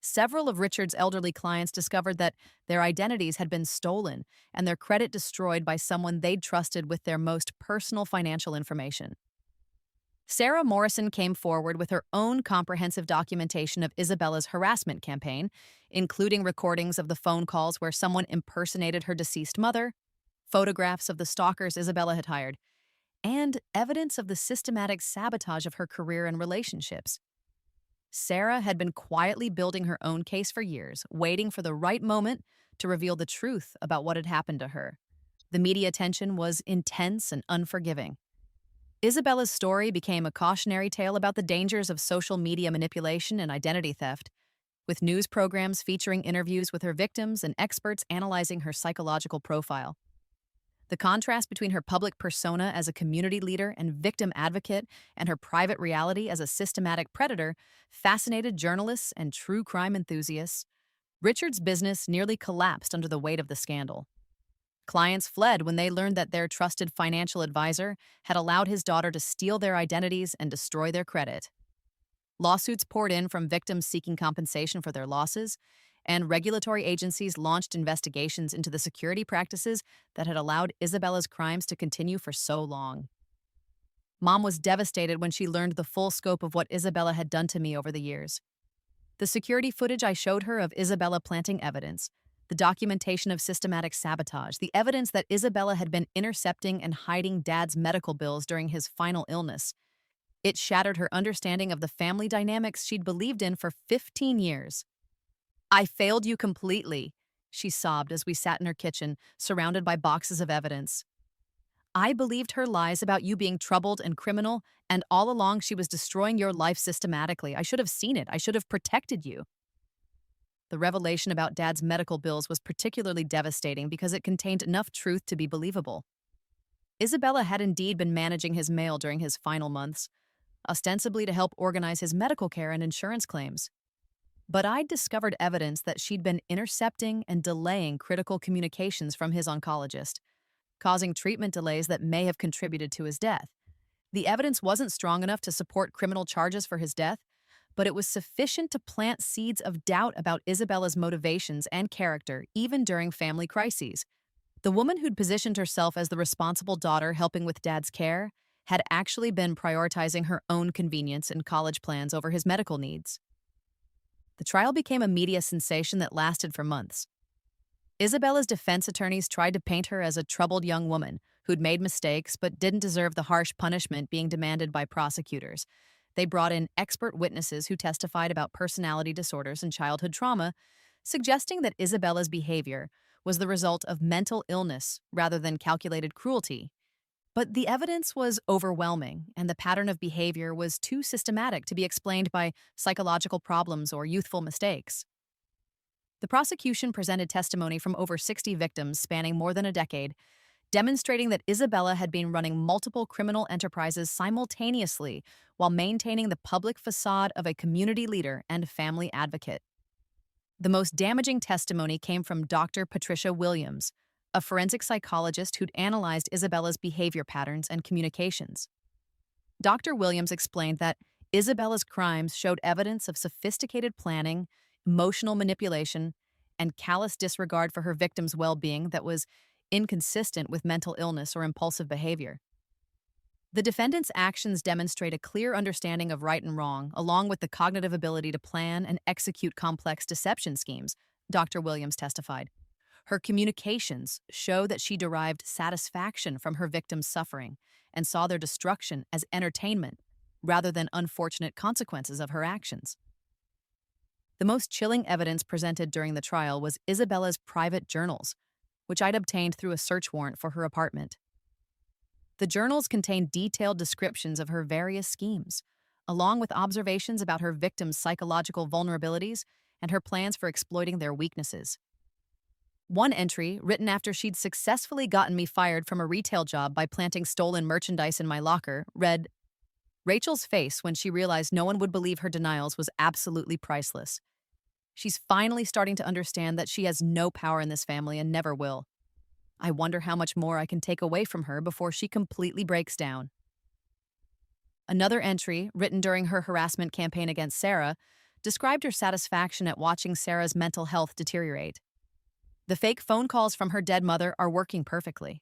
Several of Richard's elderly clients discovered that their identities had been stolen and their credit destroyed by someone they'd trusted with their most personal financial information. Sarah Morrison came forward with her own comprehensive documentation of Isabella's harassment campaign, including recordings of the phone calls where someone impersonated her deceased mother, photographs of the stalkers Isabella had hired, and evidence of the systematic sabotage of her career and relationships. Sarah had been quietly building her own case for years, waiting for the right moment to reveal the truth about what had happened to her. The media attention was intense and unforgiving. Isabella's story became a cautionary tale about the dangers of social media manipulation and identity theft, with news programs featuring interviews with her victims and experts analyzing her psychological profile. The contrast between her public persona as a community leader and victim advocate and her private reality as a systematic predator fascinated journalists and true crime enthusiasts. Richard's business nearly collapsed under the weight of the scandal. Clients fled when they learned that their trusted financial advisor had allowed his daughter to steal their identities and destroy their credit. Lawsuits poured in from victims seeking compensation for their losses, and regulatory agencies launched investigations into the security practices that had allowed Isabella's crimes to continue for so long. Mom was devastated when she learned the full scope of what Isabella had done to me over the years. The security footage I showed her of Isabella planting evidence, the documentation of systematic sabotage, the evidence that Isabella had been intercepting and hiding Dad's medical bills during his final illness. It shattered her understanding of the family dynamics she'd believed in for 15 years. "I failed you completely," she sobbed as we sat in her kitchen, surrounded by boxes of evidence. "I believed her lies about you being troubled and criminal, and all along she was destroying your life systematically. I should have seen it. I should have protected you." The revelation about Dad's medical bills was particularly devastating because it contained enough truth to be believable. Isabella had indeed been managing his mail during his final months, ostensibly to help organize his medical care and insurance claims. But I'd discovered evidence that she'd been intercepting and delaying critical communications from his oncologist, causing treatment delays that may have contributed to his death. The evidence wasn't strong enough to support criminal charges for his death, but it was sufficient to plant seeds of doubt about Isabella's motivations and character, even during family crises. The woman who'd positioned herself as the responsible daughter helping with Dad's care had actually been prioritizing her own convenience and college plans over his medical needs. The trial became a media sensation that lasted for months. Isabella's defense attorneys tried to paint her as a troubled young woman who'd made mistakes but didn't deserve the harsh punishment being demanded by prosecutors. They brought in expert witnesses who testified about personality disorders and childhood trauma, suggesting that Isabella's behavior was the result of mental illness rather than calculated cruelty. But the evidence was overwhelming, and the pattern of behavior was too systematic to be explained by psychological problems or youthful mistakes. The prosecution presented testimony from over 60 victims spanning more than a decade, demonstrating that Isabella had been running multiple criminal enterprises simultaneously while maintaining the public facade of a community leader and family advocate. The most damaging testimony came from Dr. Patricia Williams, a forensic psychologist who'd analyzed Isabella's behavior patterns and communications. Dr. Williams explained that Isabella's crimes showed evidence of sophisticated planning, emotional manipulation, and callous disregard for her victims' well-being that was inconsistent with mental illness or impulsive behavior. The defendant's actions demonstrate a clear understanding of right and wrong, along with the cognitive ability to plan and execute complex deception schemes, Dr. Williams testified. Her communications show that she derived satisfaction from her victims' suffering and saw their destruction as entertainment rather than unfortunate consequences of her actions. The most chilling evidence presented during the trial was Isabella's private journals, which I'd obtained through a search warrant for her apartment. The journals contained detailed descriptions of her various schemes, along with observations about her victims' psychological vulnerabilities and her plans for exploiting their weaknesses. One entry, written after she'd successfully gotten me fired from a retail job by planting stolen merchandise in my locker, read, "Rachel's face when she realized no one would believe her denials was absolutely priceless. She's finally starting to understand that she has no power in this family and never will. I wonder how much more I can take away from her before she completely breaks down." Another entry, written during her harassment campaign against Sarah, described her satisfaction at watching Sarah's mental health deteriorate. "The fake phone calls from her dead mother are working perfectly.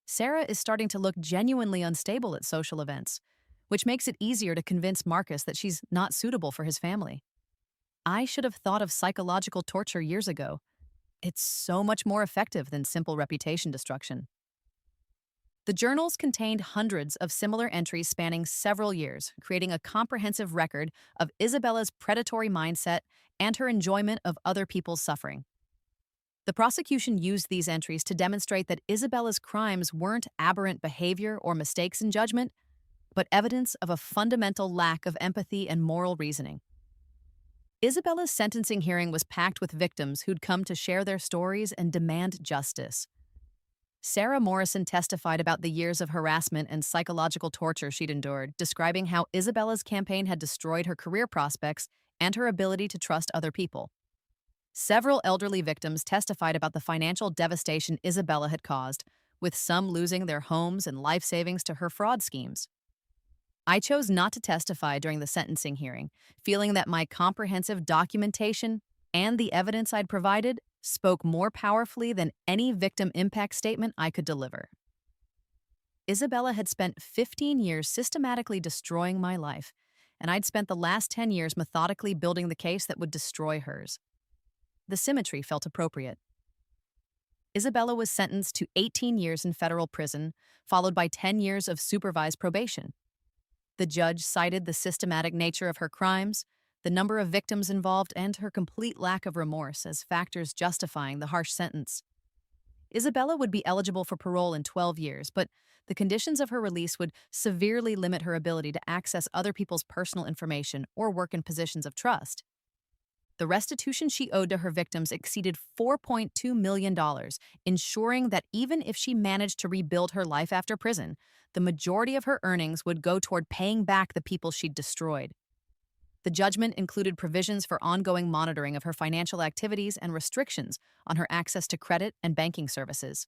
Sarah is starting to look genuinely unstable at social events, which makes it easier to convince Marcus that she's not suitable for his family. I should have thought of psychological torture years ago. It's so much more effective than simple reputation destruction." The journals contained hundreds of similar entries spanning several years, creating a comprehensive record of Isabella's predatory mindset and her enjoyment of other people's suffering. The prosecution used these entries to demonstrate that Isabella's crimes weren't aberrant behavior or mistakes in judgment, but evidence of a fundamental lack of empathy and moral reasoning. Isabella's sentencing hearing was packed with victims who'd come to share their stories and demand justice. Sarah Morrison testified about the years of harassment and psychological torture she'd endured, describing how Isabella's campaign had destroyed her career prospects and her ability to trust other people. Several elderly victims testified about the financial devastation Isabella had caused, with some losing their homes and life savings to her fraud schemes. I chose not to testify during the sentencing hearing, feeling that my comprehensive documentation and the evidence I'd provided spoke more powerfully than any victim impact statement I could deliver. Isabella had spent 15 years systematically destroying my life, and I'd spent the last 10 years methodically building the case that would destroy hers. The symmetry felt appropriate. Isabella was sentenced to 18 years in federal prison, followed by 10 years of supervised probation. The judge cited the systematic nature of her crimes, the number of victims involved, and her complete lack of remorse as factors justifying the harsh sentence. Isabella would be eligible for parole in 12 years, but the conditions of her release would severely limit her ability to access other people's personal information or work in positions of trust. The restitution she owed to her victims exceeded $4.2 million, ensuring that even if she managed to rebuild her life after prison, the majority of her earnings would go toward paying back the people she'd destroyed. The judgment included provisions for ongoing monitoring of her financial activities and restrictions on her access to credit and banking services.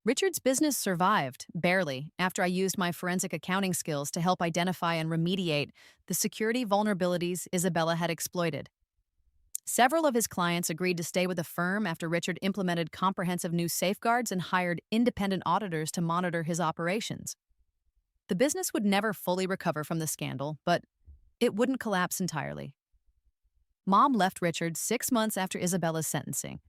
Richard's business survived, barely, after I used my forensic accounting skills to help identify and remediate the security vulnerabilities Isabella had exploited. Several of his clients agreed to stay with the firm after Richard implemented comprehensive new safeguards and hired independent auditors to monitor his operations. The business would never fully recover from the scandal, but it wouldn't collapse entirely. Mom left Richard 6 months after Isabella's sentencing,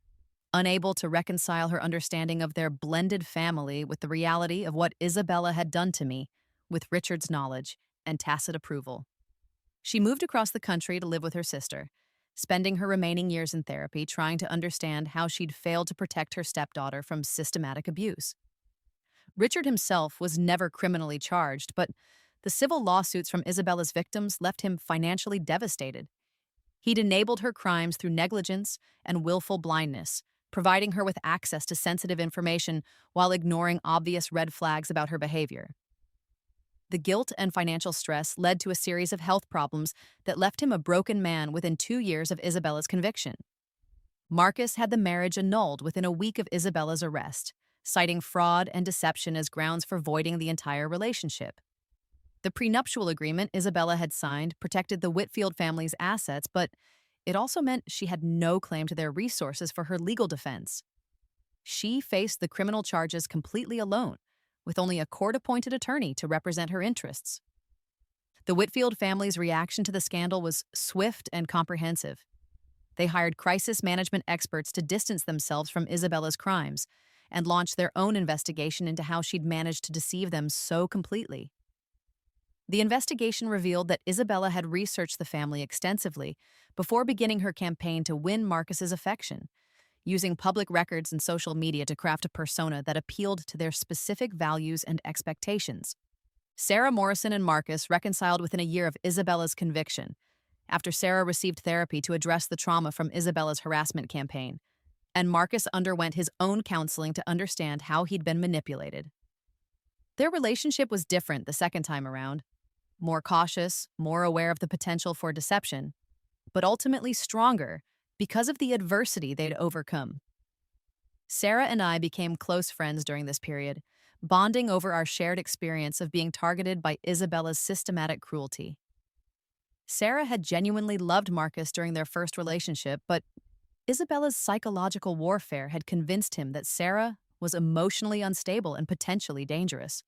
unable to reconcile her understanding of their blended family with the reality of what Isabella had done to me, with Richard's knowledge and tacit approval. She moved across the country to live with her sister, spending her remaining years in therapy trying to understand how she'd failed to protect her stepdaughter from systematic abuse. Richard himself was never criminally charged, but the civil lawsuits from Isabella's victims left him financially devastated. He'd enabled her crimes through negligence and willful blindness, providing her with access to sensitive information while ignoring obvious red flags about her behavior. The guilt and financial stress led to a series of health problems that left him a broken man within 2 years of Isabella's conviction. Marcus had the marriage annulled within a week of Isabella's arrest, citing fraud and deception as grounds for voiding the entire relationship. The prenuptial agreement Isabella had signed protected the Whitfield family's assets, but it also meant she had no claim to their resources for her legal defense. She faced the criminal charges completely alone, with only a court-appointed attorney to represent her interests. The Whitfield family's reaction to the scandal was swift and comprehensive. They hired crisis management experts to distance themselves from Isabella's crimes and launched their own investigation into how she'd managed to deceive them so completely. The investigation revealed that Isabella had researched the family extensively before beginning her campaign to win Marcus's affection, using public records and social media to craft a persona that appealed to their specific values and expectations. Sarah Morrison and Marcus reconciled within a year of Isabella's conviction, after Sarah received therapy to address the trauma from Isabella's harassment campaign, and Marcus underwent his own counseling to understand how he'd been manipulated. Their relationship was different the second time around, more cautious, more aware of the potential for deception, but ultimately stronger because of the adversity they'd overcome. Sarah and I became close friends during this period, bonding over our shared experience of being targeted by Isabella's systematic cruelty. Sarah had genuinely loved Marcus during their first relationship, but Isabella's psychological warfare had convinced him that Sarah was emotionally unstable and potentially dangerous.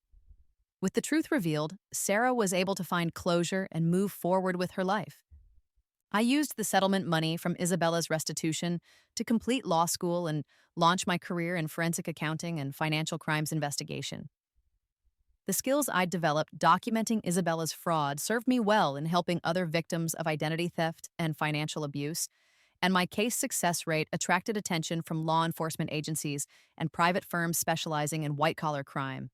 With the truth revealed, Sarah was able to find closure and move forward with her life. I used the settlement money from Isabella's restitution to complete law school and launch my career in forensic accounting and financial crimes investigation. The skills I'd developed documenting Isabella's fraud served me well in helping other victims of identity theft and financial abuse, and my case success rate attracted attention from law enforcement agencies and private firms specializing in white-collar crime.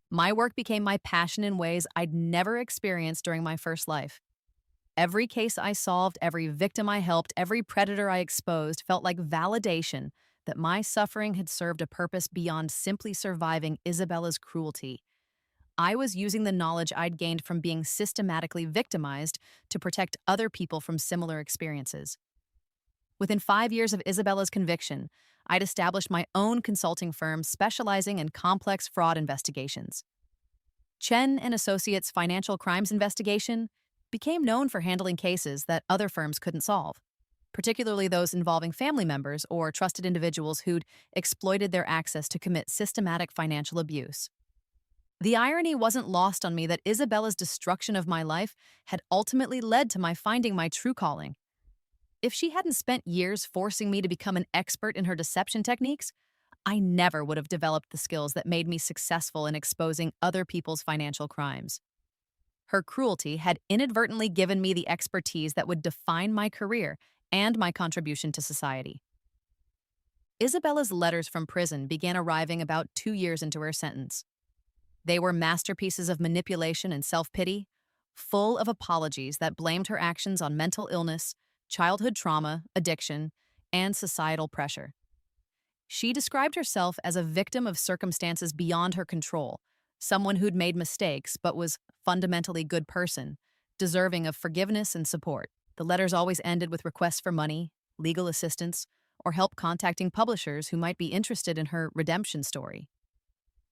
My work became my passion in ways I'd never experienced during my first life. Every case I solved, every victim I helped, every predator I exposed felt like validation that my suffering had served a purpose beyond simply surviving Isabella's cruelty. I was using the knowledge I'd gained from being systematically victimized to protect other people from similar experiences. Within 5 years of Isabella's conviction, I'd established my own consulting firm specializing in complex fraud investigations. Chen and Associates Financial Crimes Investigation became known for handling cases that other firms couldn't solve, particularly those involving family members or trusted individuals who'd exploited their access to commit systematic financial abuse. The irony wasn't lost on me that Isabella's destruction of my life had ultimately led to my finding my true calling. If she hadn't spent years forcing me to become an expert in her deception techniques, I never would have developed the skills that made me successful in exposing other people's financial crimes. Her cruelty had inadvertently given me the expertise that would define my career and my contribution to society. Isabella's letters from prison began arriving about 2 years into her sentence. They were masterpieces of manipulation and self-pity, full of apologies that blamed her actions on mental illness, childhood trauma, addiction, and societal pressure. She described herself as a victim of circumstances beyond her control, someone who'd made mistakes but was fundamentally a good person, deserving of forgiveness and support. The letters always ended with requests for money, legal assistance, or help contacting publishers who might be interested in her redemption story.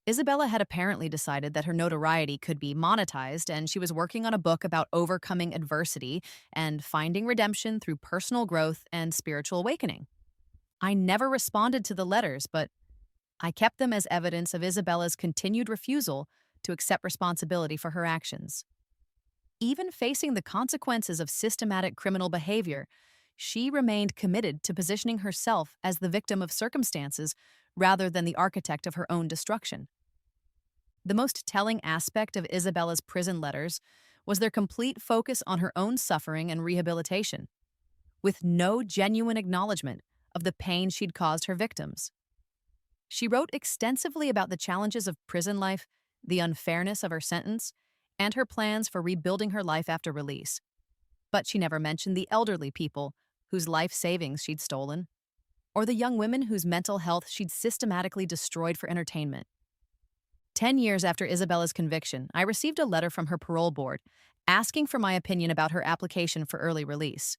Isabella had apparently decided that her notoriety could be monetized, and she was working on a book about overcoming adversity and finding redemption through personal growth and spiritual awakening. I never responded to the letters, but I kept them as evidence of Isabella's continued refusal to accept responsibility for her actions. Even facing the consequences of systematic criminal behavior, she remained committed to positioning herself as the victim of circumstances rather than the architect of her own destruction. The most telling aspect of Isabella's prison letters was their complete focus on her own suffering and rehabilitation, with no genuine acknowledgement of the pain she'd caused her victims. She wrote extensively about the challenges of prison life, the unfairness of her sentence, and her plans for rebuilding her life after release. But she never mentioned the elderly people whose life savings she'd stolen, or the young women whose mental health she'd systematically destroyed for entertainment. 10 years after Isabella's conviction, I received a letter from her parole board asking for my opinion about her application for early release.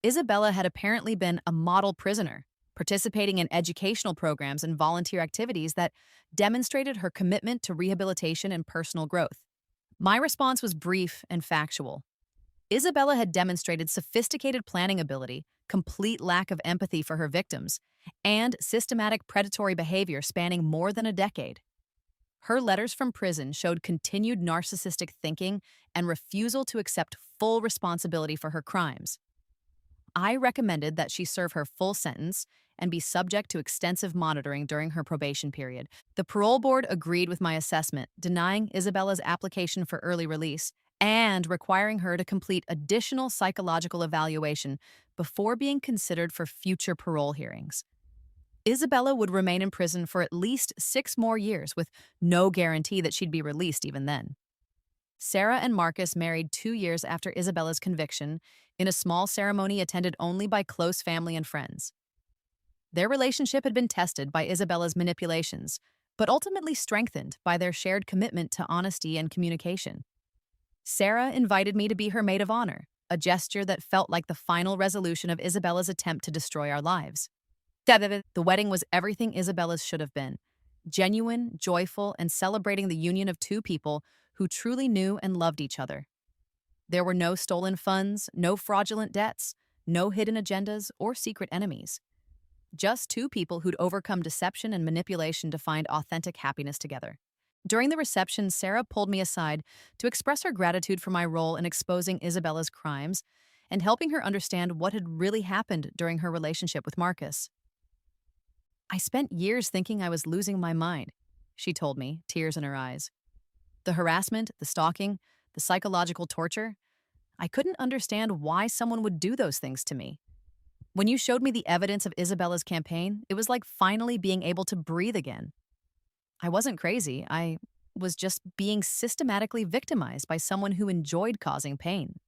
Isabella had apparently been a model prisoner, participating in educational programs and volunteer activities that demonstrated her commitment to rehabilitation and personal growth. My response was brief and factual. Isabella had demonstrated sophisticated planning ability, complete lack of empathy for her victims, and systematic predatory behavior spanning more than a decade. Her letters from prison showed continued narcissistic thinking and refusal to accept full responsibility for her crimes. I recommended that she serve her full sentence and be subject to extensive monitoring during her probation period. The parole board agreed with my assessment, denying Isabella's application for early release and requiring her to complete additional psychological evaluation before being considered for future parole hearings. Isabella would remain in prison for at least 6 more years, with no guarantee that she'd be released even then. Sarah and Marcus married 2 years after Isabella's conviction in a small ceremony attended only by close family and friends. Their relationship had been tested by Isabella's manipulations, but ultimately strengthened by their shared commitment to honesty and communication. Sarah invited me to be her maid of honor, a gesture that felt like the final resolution of Isabella's attempt to destroy our lives. The wedding was everything Isabella's should have been: genuine, joyful, and celebrating the union of two people who truly knew and loved each other. There were no stolen funds, no fraudulent debts, no hidden agendas, or secret enemies. Just two people who'd overcome deception and manipulation to find authentic happiness together. During the reception, Sarah pulled me aside to express her gratitude for my role in exposing Isabella's crimes and helping her understand what had really happened during her relationship with Marcus. "I spent years thinking I was losing my mind," she told me, tears in her eyes. "The harassment, the stalking, the psychological torture. I couldn't understand why someone would do those things to me. When you showed me the evidence of Isabella's campaign, it was like finally being able to breathe again. I wasn't crazy. I was just being systematically victimized by someone who enjoyed causing pain."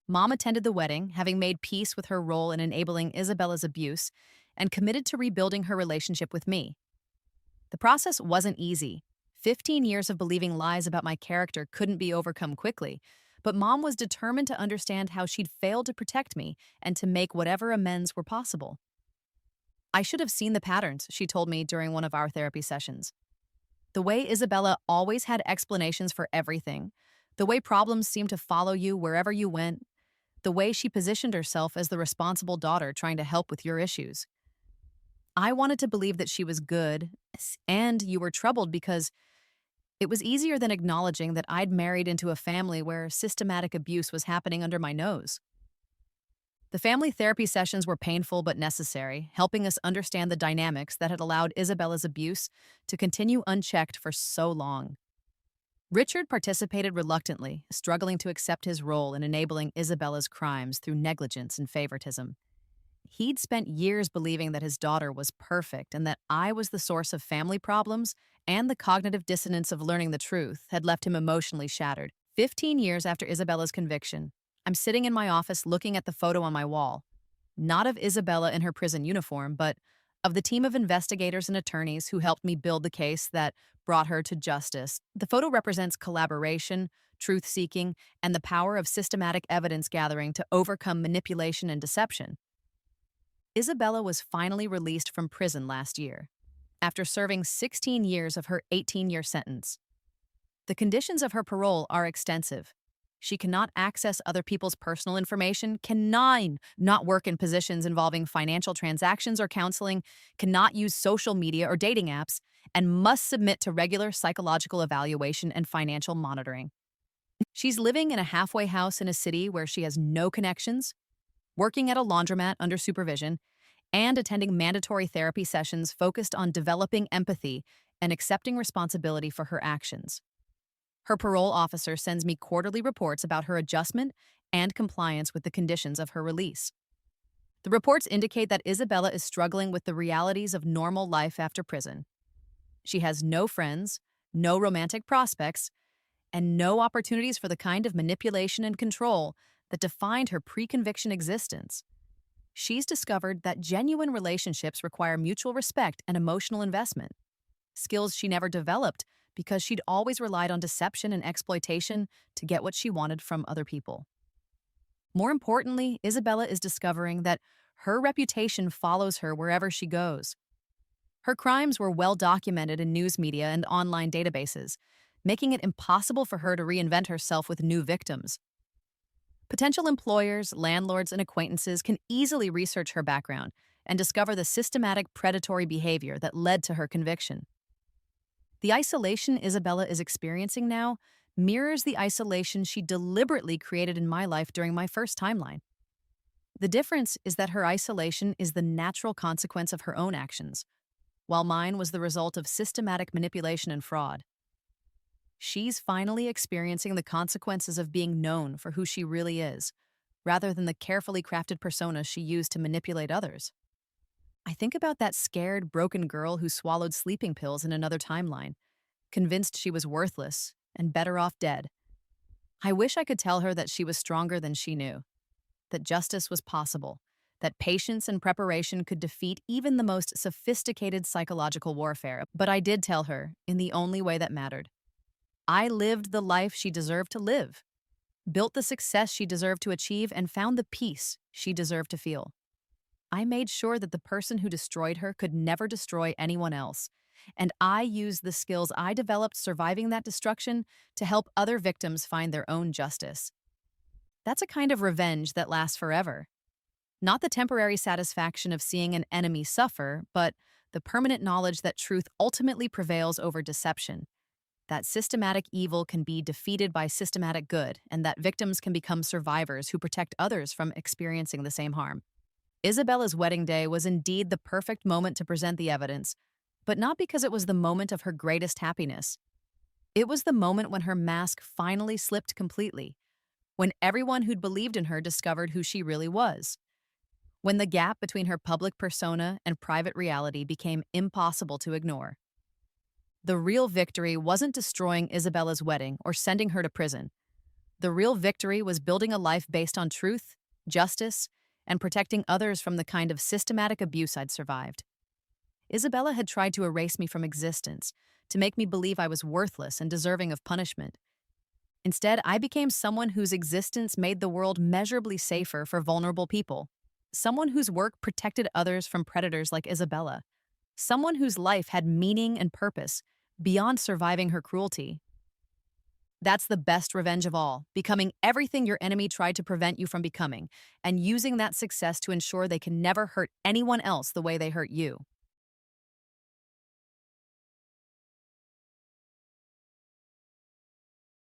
Mom attended the wedding, having made peace with her role in enabling Isabella's abuse and committed to rebuilding her relationship with me. The process wasn't easy. 15 years of believing lies about my character couldn't be overcome quickly, but Mom was determined to understand how she'd failed to protect me and to make whatever amends were possible. "I should have seen the patterns," she told me during one of our therapy sessions. "The way Isabella always had explanations for everything, the way problems seemed to follow you wherever you went, the way she positioned herself as the responsible daughter trying to help with your issues. I wanted to believe that she was good, and you were troubled because it was easier than acknowledging that I'd married into a family where systematic abuse was happening under my nose." The family therapy sessions were painful but necessary, helping us understand the dynamics that had allowed Isabella's abuse to continue unchecked for so long. Richard participated reluctantly, struggling to accept his role in enabling Isabella's crimes through negligence and favoritism. He'd spent years believing that his daughter was perfect and that I was the source of family problems, and the cognitive dissonance of learning the truth had left him emotionally shattered. 15 years after Isabella's conviction, I'm sitting in my office looking at the photo on my wall, not of Isabella in her prison uniform, but of the team of investigators and attorneys who helped me build the case that brought her to justice. The photo represents collaboration, truth-seeking, and the power of systematic evidence gathering to overcome manipulation and deception. Isabella was finally released from prison last year, after serving 16 years of her 18-year sentence. The conditions of her parole are extensive. She cannot access other people's personal information, cannot not work in positions involving financial transactions or counseling, cannot use social media or dating apps, and must submit to regular psychological evaluation and financial monitoring. She's living in a halfway house in a city where she has no connections, working at a laundromat under supervision, and attending mandatory therapy sessions focused on developing empathy and accepting responsibility for her actions. Her parole officer sends me quarterly reports about her adjustment and compliance with the conditions of her release. The reports indicate that Isabella is struggling with the realities of normal life after prison. She has no friends, no romantic prospects, and no opportunities for the kind of manipulation and control that defined her pre-conviction existence. She's discovered that genuine relationships require mutual respect and emotional investment, skills she never developed because she'd always relied on deception and exploitation to get what she wanted from other people. More importantly, Isabella is discovering that her reputation follows her wherever she goes. Her crimes were well documented in news media and online databases, making it impossible for her to reinvent herself with new victims. Potential employers, landlords, and acquaintances can easily research her background and discover the systematic predatory behavior that led to her conviction. The isolation Isabella is experiencing now mirrors the isolation she deliberately created in my life during my first timeline. The difference is that her isolation is the natural consequence of her own actions, while mine was the result of systematic manipulation and fraud. She's finally experiencing the consequences of being known for who she really is, rather than the carefully crafted persona she used to manipulate others. I think about that scared, broken girl who swallowed sleeping pills in another timeline, convinced she was worthless and better off dead. I wish I could tell her that she was stronger than she knew, that justice was possible, that patience and preparation could defeat even the most sophisticated psychological warfare, but I did tell her in the only way that mattered. I lived the life she deserved to live, built the success she deserved to achieve, and found the peace she deserved to feel. I made sure that the person who destroyed her could never destroy anyone else, and I used the skills I developed surviving that destruction to help other victims find their own justice. That's a kind of revenge that lasts forever. Not the temporary satisfaction of seeing an enemy suffer, but the permanent knowledge that truth ultimately prevails over deception, that systematic evil can be defeated by systematic good, and that victims can become survivors who protect others from experiencing the same harm. Isabella's wedding day was indeed the perfect moment to present the evidence, but not because it was the moment of her greatest happiness. It was the moment when her mask finally slipped completely, when everyone who'd believed in her discovered who she really was, when the gap between her public persona and private reality became impossible to ignore. The real victory wasn't destroying Isabella's wedding or sending her to prison. The real victory was building a life based on truth, justice, and protecting others from the kind of systematic abuse I'd survived. Isabella had tried to erase me from existence, to make me believe I was worthless and deserving of punishment. Instead, I became someone whose existence made the world measurably safer for vulnerable people, someone whose work protected others from predators like Isabella, someone whose life had meaning and purpose beyond surviving her cruelty. That's the best revenge of all, becoming everything your enemy tried to prevent you from becoming, and using that success to ensure they can never hurt anyone else the way they hurt you.